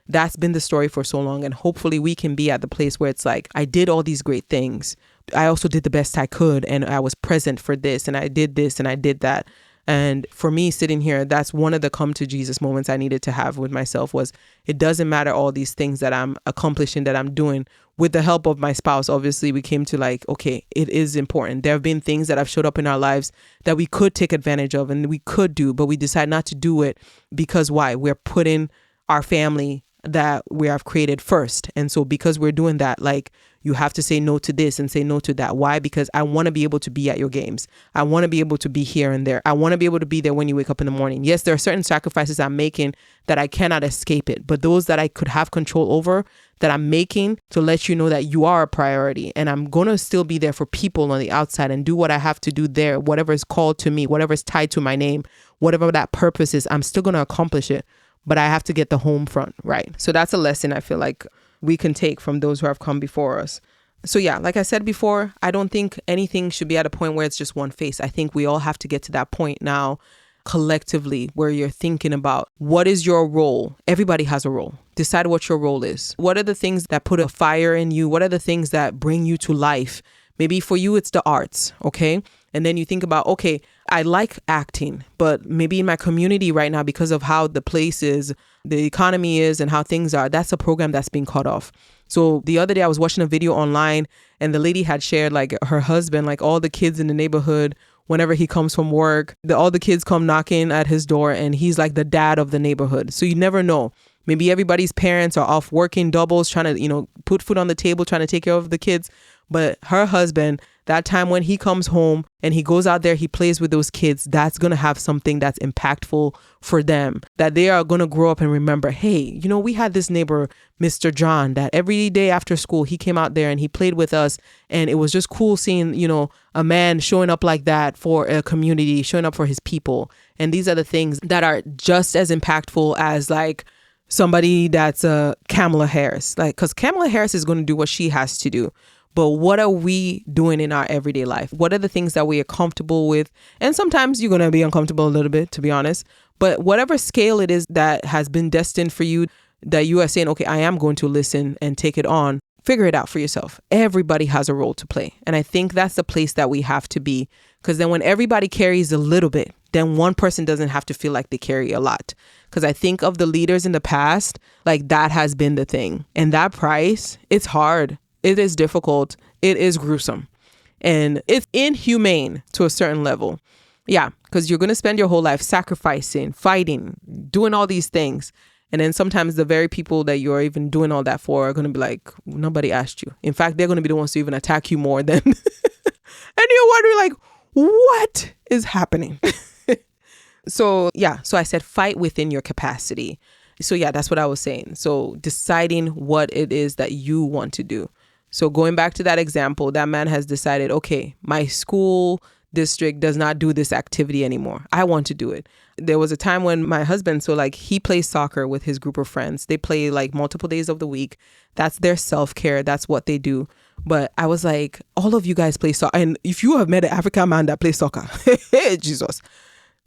that's been the story for so long. And hopefully we can be at the place where it's like, I did all these great things. I also did the best I could. And I was present for this, and I did this and I did that. And for me sitting here, that's one of the come to Jesus moments I needed to have with myself was it doesn't matter all these things that I'm accomplishing, that I'm doing with the help of my spouse. Obviously, we came to like, okay, it is important. There have been things that have showed up in our lives that we could take advantage of and we could do, but we decide not to do it because why? We're putting our family that we have created first. And so because we're doing that, like you have to say no to this and say no to that. Why? Because I want to be able to be at your games. I want to be able to be here and there. I want to be able to be there when you wake up in the morning. Yes, there are certain sacrifices I'm making that I cannot escape it, but those that I could have control over, that I'm making to let you know that you are a priority. And I'm going to still be there for people on the outside and do what I have to do there, whatever is called to me, whatever is tied to my name, whatever that purpose is, I'm still going to accomplish it. But I have to get the home front right. So that's a lesson I feel like we can take from those who have come before us. So yeah, like I said before, I don't think anything should be at a point where it's just one face. I think we all have to get to that point now collectively where you're thinking about what is your role? Everybody has a role. Decide what your role is. What are the things that put a fire in you? What are the things that bring you to life? Maybe for you, it's the arts, okay? And then you think about, okay, I like acting, but maybe in my community right now, because of how the place is, the economy is, and how things are, that's a program that's being cut off. So the other day I was watching a video online and the lady had shared like her husband, like all the kids in the neighborhood, whenever he comes from work, all the kids come knocking at his door and he's like the dad of the neighborhood. So you never know. Maybe everybody's parents are off working doubles, trying to, put food on the table, trying to take care of the kids. But her husband, that time when he comes home and he goes out there, he plays with those kids, that's going to have something that's impactful for them, that they are going to grow up and remember, hey, we had this neighbor, Mr. John, that every day after school, he came out there and he played with us. And it was just cool seeing, a man showing up like that for a community, showing up for his people. And these are the things that are just as impactful as like somebody that's Kamala Harris, like, because Kamala Harris is going to do what she has to do. But what are we doing in our everyday life? What are the things that we are comfortable with? And sometimes you're going to be uncomfortable a little bit, to be honest. But whatever scale it is that has been destined for you, that you are saying, okay, I am going to listen and take it on, figure it out for yourself. Everybody has a role to play. And I think that's the place that we have to be. Because then when everybody carries a little bit, then one person doesn't have to feel like they carry a lot. Because I think of the leaders in the past, like that has been the thing. And that price, it's hard. It is difficult. It is gruesome. And it's inhumane to a certain level. Yeah, because you're going to spend your whole life sacrificing, fighting, doing all these things. And then sometimes the very people that you're even doing all that for are going to be like, nobody asked you. In fact, they're going to be the ones to even attack you more than... And you're wondering like, what is happening? So I said fight within your capacity. So yeah, that's what I was saying. So deciding what it is that you want to do. So going back to that example, that man has decided, okay, my school district does not do this activity anymore. I want to do it. There was a time when my husband, he plays soccer with his group of friends. They play like multiple days of the week. That's their self-care. That's what they do. But I was like, all of you guys play soccer. And if you have met an African man that plays soccer, hey, Jesus,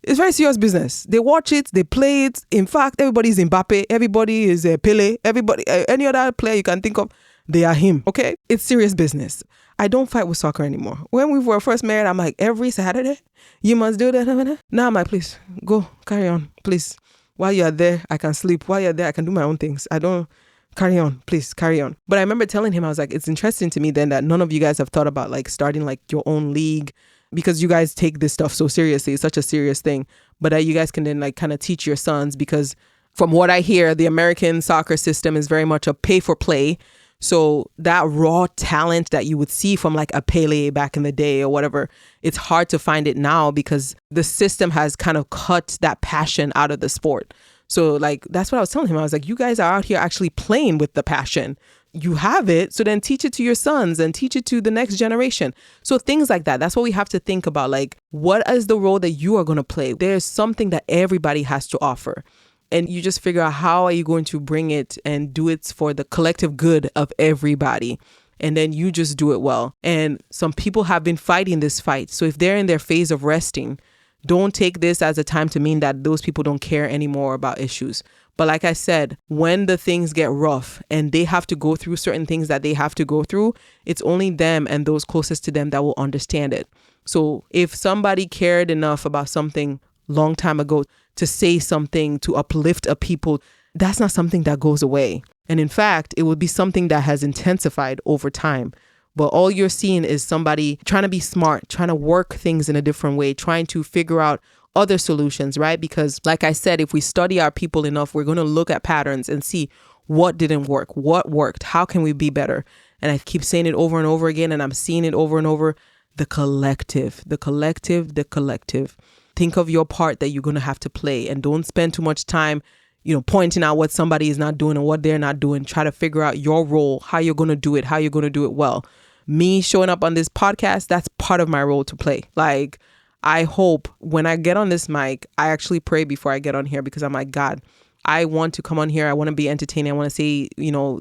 it's very serious business. They watch it, they play it. In fact, everybody's Mbappe, everybody is Pele, everybody, any other player you can think of, they are him. Okay? It's serious business. I don't fight with soccer anymore. When we were first married, I'm like, every Saturday, you must do that. Now I'm like, please, go, carry on, please. While you're there, I can sleep. While you're there, I can do my own things. I don't, carry on, please, carry on. But I remember telling him, I was like, it's interesting to me then that none of you guys have thought about like starting like your own league, because you guys take this stuff so seriously. It's such a serious thing. But that you guys can then like kind of teach your sons, because from what I hear, the American soccer system is very much a pay for play. So that raw talent that you would see from like a Pele back in the day or whatever, it's hard to find it now because the system has kind of cut that passion out of the sport. So like, that's what I was telling him. I was like, you guys are out here actually playing with the passion. You have it. So then teach it to your sons and teach it to the next generation. So things like that. That's what we have to think about. Like, what is the role that you are going to play? There's something that everybody has to offer. And you just figure out how are you going to bring it and do it for the collective good of everybody. And then you just do it well. And some people have been fighting this fight. So if they're in their phase of resting, don't take this as a time to mean that those people don't care anymore about issues. But like I said, when the things get rough and they have to go through certain things that they have to go through, it's only them and those closest to them that will understand it. So if somebody cared enough about something long time ago to say something, to uplift a people, that's not something that goes away. And in fact, it would be something that has intensified over time. But all you're seeing is somebody trying to be smart, trying to work things in a different way, trying to figure out other solutions, right? Because like I said, if we study our people enough, we're going to look at patterns and see what didn't work, what worked, how can we be better? And I keep saying it over and over again, and I'm seeing it over and over. The collective, the collective, the collective. Think of your part that you're going to have to play, and don't spend too much time, pointing out what somebody is not doing and what they're not doing. Try to figure out your role, how you're going to do it, how you're going to do it well. Me showing up on this podcast, that's part of my role to play. Like, I hope when I get on this mic, I actually pray before I get on here, because I'm like, God, I want to come on here. I want to be entertaining. I want to say,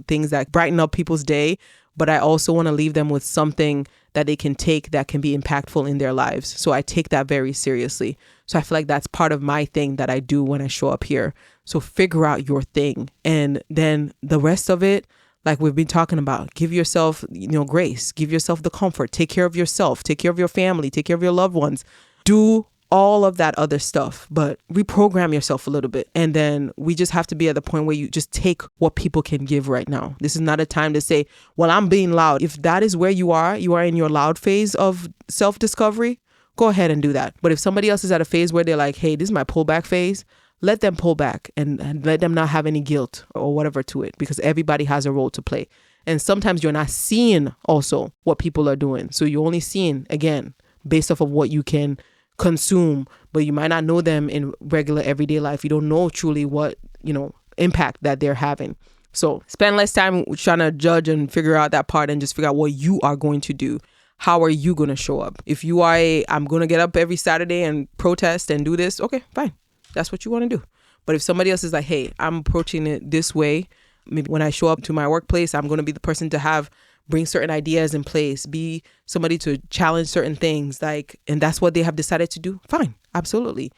things that brighten up people's day, but I also want to leave them with something that they can take that can be impactful in their lives. So I take that very seriously. So I feel like that's part of my thing that I do when I show up here. So figure out your thing. And then the rest of it, like we've been talking about, give yourself, grace, give yourself the comfort, take care of yourself, take care of your family, take care of your loved ones, do all of that other stuff, but reprogram yourself a little bit. And then we just have to be at the point where you just take what people can give right now. This is not a time to say, well, I'm being loud. If that is where you are in your loud phase of self-discovery, go ahead and do that. But if somebody else is at a phase where they're like, hey, this is my pullback phase, let them pull back and let them not have any guilt or whatever to it, because everybody has a role to play. And sometimes you're not seeing also what people are doing. So you're only seeing, again, based off of what you can consume, but you might not know them in regular everyday life. You don't know truly what, impact that they're having. So spend less time trying to judge and figure out that part, and just figure out what you are going to do. How are you going to show up? If you are I'm going to get up every Saturday and protest and do this, okay, fine. That's what you want to do. But if somebody else is like, hey, I'm approaching it this way, maybe when I show up to my workplace, I'm going to be the person to have bring certain ideas in place, be somebody to challenge certain things, like, and that's what they have decided to do. Fine, absolutely.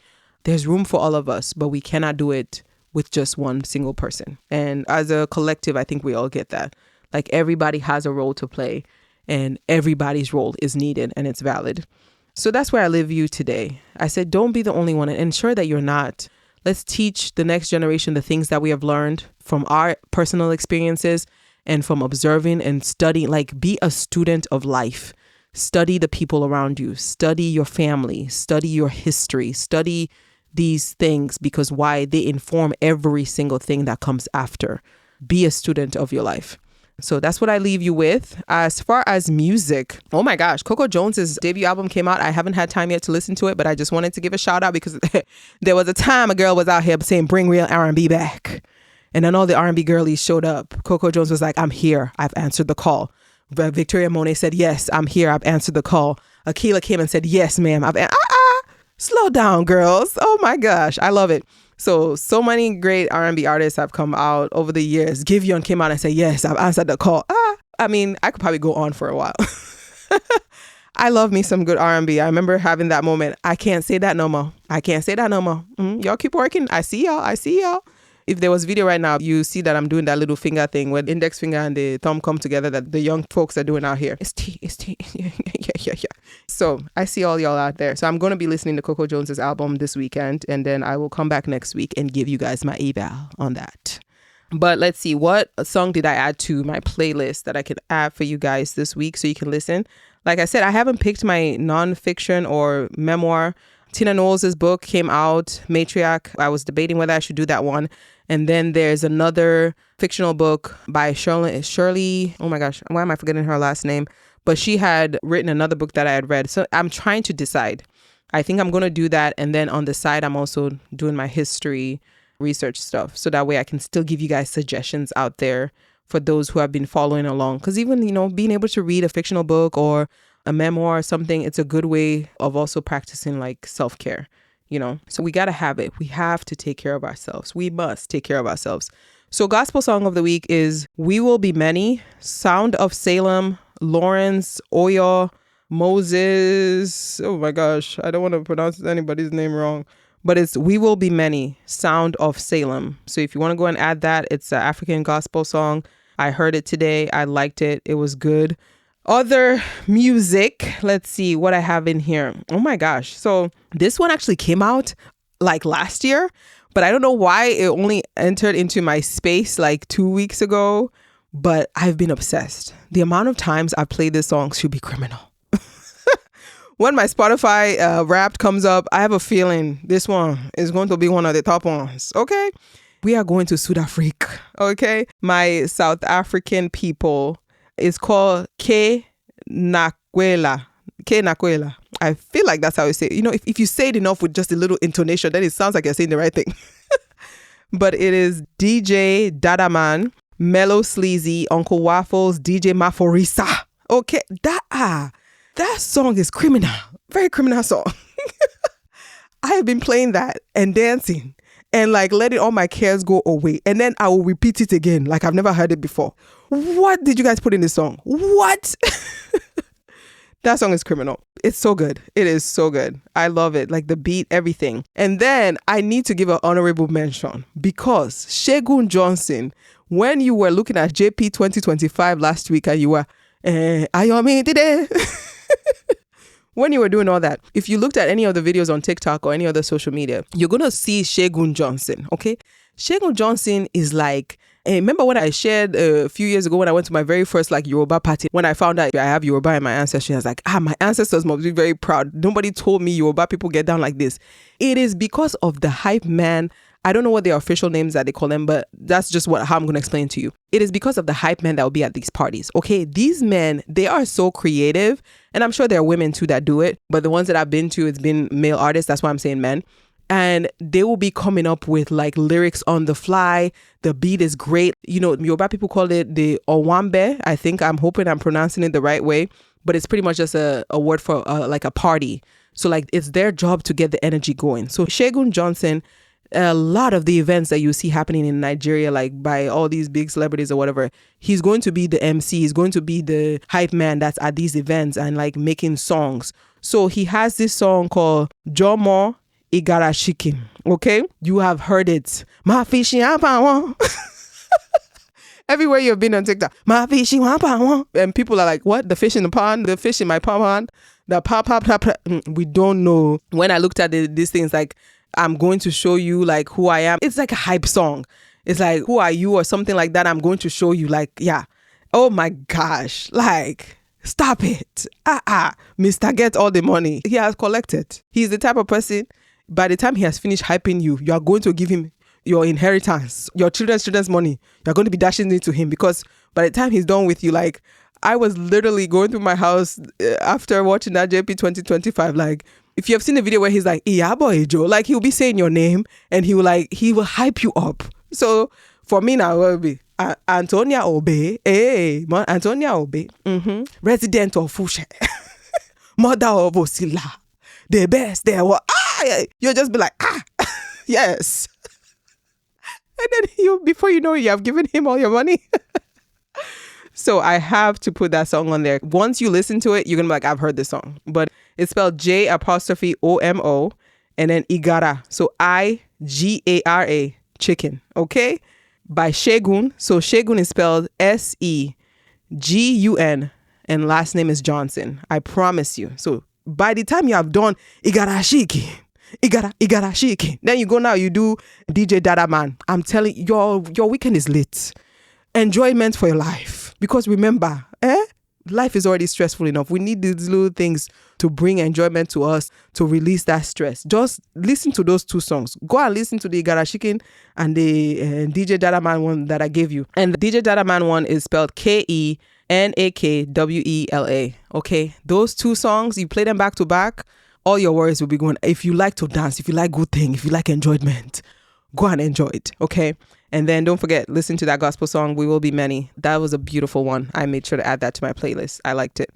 There's room for all of us, but we cannot do it with just one single person. And as a collective, I think we all get that. Like, everybody has a role to play, and everybody's role is needed, and it's valid. So that's where I leave you today. I said, don't be the only one, and ensure that you're not. Let's teach the next generation the things that we have learned from our personal experiences and from observing and studying. Like, be a student of life. Study the people around you. Study your family. Study your history. Study these things, because why? They inform every single thing that comes after. Be a student of your life. So that's what I leave you with. As far as music, oh my gosh, Coco Jones's debut album came out. I haven't had time yet to listen to it, but I just wanted to give a shout out because there was a time a girl was out here saying, bring real R&B back. And then all the R&B girlies showed up. Coco Jones was like, I'm here. I've answered the call. Victoria Monet said, yes, I'm here. I've answered the call. Akila came and said, yes, ma'am. Slow down, girls. Oh my gosh. I love it. So many great R&B artists have come out over the years. Giveon came out and said, yes, I've answered the call. I mean, I could probably go on for a while. I love me some good R&B. I remember having that moment. I can't say that no more. Y'all keep working. I see y'all. If there was video right now, you see that I'm doing that little finger thing where the index finger and the thumb come together that the young folks are doing out here. It's tea. Yeah. So I see all y'all out there. So I'm going to be listening to Coco Jones's album this weekend, and then I will come back next week and give you guys my eval on that. But let's see, what song did I add to my playlist that I could add for you guys this week so you can listen? Like I said, I haven't picked my nonfiction or memoir. Tina Knowles' book came out, Matriarch. I was debating whether I should do that one. And then there's another fictional book by Shirley. Oh my gosh, why am I forgetting her last name? But she had written another book that I had read. So I'm trying to decide. I think I'm going to do that. And then on the side, I'm also doing my history research stuff. So that way I can still give you guys suggestions out there for those who have been following along. Because even, being able to read a fictional book or a memoir or something, it's a good way of also practicing like self-care, So we got to have it. We have to take care of ourselves. We must take care of ourselves. So gospel song of the week is We Will Be Many, Sound of Salem, Lawrence, Oyo, Moses. Oh my gosh, I don't want to pronounce anybody's name wrong, but it's We Will Be Many, Sound of Salem. So if you want to go and add that, it's an African gospel song. I heard it today. I liked it. It was good. Other music, let's see what I have in here. Oh my gosh. So this one actually came out like last year, but I don't know why it only entered into my space like 2 weeks ago, but I've been obsessed. The amount of times I've played this song should be criminal. When my Spotify Wrapped comes up, I have a feeling this one is going to be one of the top ones. Okay. We are going to South Africa. Okay. My South African people. It's called Ke Nakwela. I feel like that's how you say it. If you say it enough with just a little intonation, then it sounds like you're saying the right thing. But it is DJ Dadaman, Mellow Sleazy, Uncle Waffles, DJ Maforisa. Okay, that song is criminal. Very criminal song. I have been playing that and dancing and like letting all my cares go away. And then I will repeat it again like I've never heard it before. What did you guys put in this song? What? That song is criminal. It's so good. It is so good. I love it. Like the beat, everything. And then I need to give an honorable mention because Shedeur Johnson, when you were looking at JP 2025 last week and you were, Ayomi today. When you were doing all that, if you looked at any of the videos on TikTok or any other social media, you're going to see Shedeur Johnson, okay? Shedeur Johnson is like, remember when I shared a few years ago when I went to my very first like Yoruba party, when I found out I have Yoruba in my ancestry, I was like, my ancestors must be very proud. Nobody told me Yoruba people get down like this. It is because of the hype man. I don't know what their official names that they call them, but that's just how I'm going to explain to you. It is because of the hype men that will be at these parties. Okay, these men, they are so creative. And I'm sure there are women too that do it. But the ones that I've been to, it's been male artists. That's why I'm saying men. And they will be coming up with like lyrics on the fly. The beat is great. Yoruba people call it the Owambe. I'm hoping I'm pronouncing it the right way. But it's pretty much just a word for like a party. So like it's their job to get the energy going. So Shedeur Johnson, a lot of the events that you see happening in Nigeria, like by all these big celebrities or whatever, he's going to be the MC. He's going to be the hype man that's at these events and like making songs. So he has this song called Jomo Igarashiki. Okay, you have heard it. My fishing everywhere you've been on TikTok. My fishing and people are like, what? The fish in the pond? The fish in my pond? The pop. We don't know. When I looked at these things, like, I'm going to show you like who I am. It's like a hype song. It's like, who are you or something like that. I'm going to show you, like, yeah. Oh my gosh. Like, stop it. Mr. Get all the money. He has collected. He's the type of person, by the time he has finished hyping you, you are going to give him your inheritance, your children's money. You're going to be dashing it to him, because by the time he's done with you, like, I was literally going through my house after watching that JP 2025. Like, if you have seen the video where he's like, Iyabo Ejo, like, he'll be saying your name and he will hype you up. So for me now, it will be Antonia Obe, Antonia Obe, resident of Fushe, mother of Osila, the best there were. You'll just be like, yes. And then before you know it, you have given him all your money. So I have to put that song on there. Once you listen to it, you're going to be like, I've heard this song. But it's spelled J''OMO and then Igara. So IGARA, chicken. Okay? By Shegun. So Shegun is spelled SEGUN and last name is Johnson. I promise you. So by the time you have done Igarashiki, Igarashiki, then you go now, you do DJ Dada Man. I'm telling you, your weekend is lit. Enjoyment for your life. Because remember, life is already stressful enough. We need these little things to bring enjoyment to us, to release that stress. Just listen to those two songs. Go and listen to the Igarashiki and the DJ Dada Man one that I gave you. And the DJ Dada Man one is spelled KENAKWELA. Okay, those two songs, you play them back to back, all your worries will be going. If you like to dance, if you like good thing, if you like enjoyment, go and enjoy it. Okay. And then don't forget, listen to that gospel song, We Will Be Many. That was a beautiful one. I made sure to add that to my playlist. I liked it.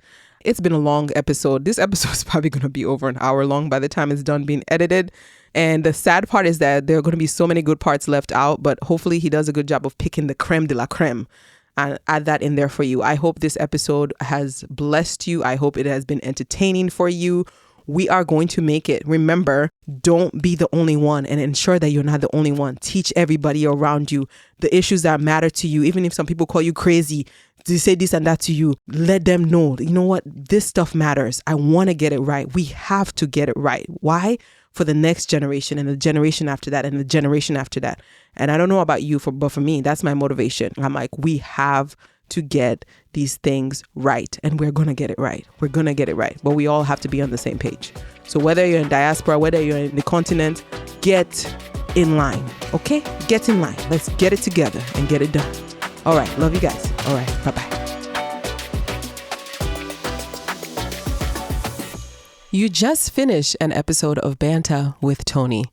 It's been a long episode. This episode is probably going to be over an hour long by the time it's done being edited. And the sad part is that there are going to be so many good parts left out, but hopefully he does a good job of picking the creme de la creme and add that in there for you. I hope this episode has blessed you. I hope it has been entertaining for you. We are going to make it. Remember, don't be the only one, and ensure that you're not the only one. Teach everybody around you the issues that matter to you. Even if some people call you crazy, to say this and that to you, let them know, you know what, this stuff matters. I want to get it right. We have to get it right. Why? For the next generation and the generation after that and the generation after that. And I don't know about you, but for me, that's my motivation. I'm like, we have to get these things right, and we're gonna get it right. We're gonna get it right, but we all have to be on the same page. So whether you're in diaspora, whether you're in the continent, get in line. Okay, get in line. Let's get it together and get it done. All right, love you guys. All right, bye-bye. You just finished an episode of Banta with Toni.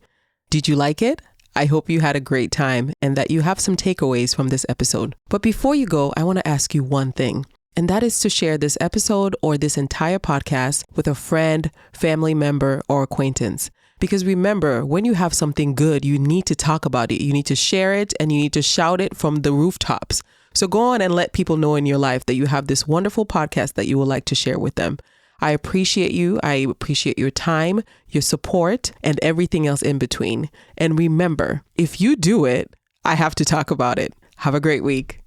Did you like it? I hope you had a great time and that you have some takeaways from this episode. But before you go, I want to ask you one thing, and that is to share this episode or this entire podcast with a friend, family member, or acquaintance. Because remember, when you have something good, you need to talk about it. You need to share it and you need to shout it from the rooftops. So go on and let people know in your life that you have this wonderful podcast that you would like to share with them. I appreciate you. I appreciate your time, your support, and everything else in between. And remember, if you do it, I have to talk about it. Have a great week.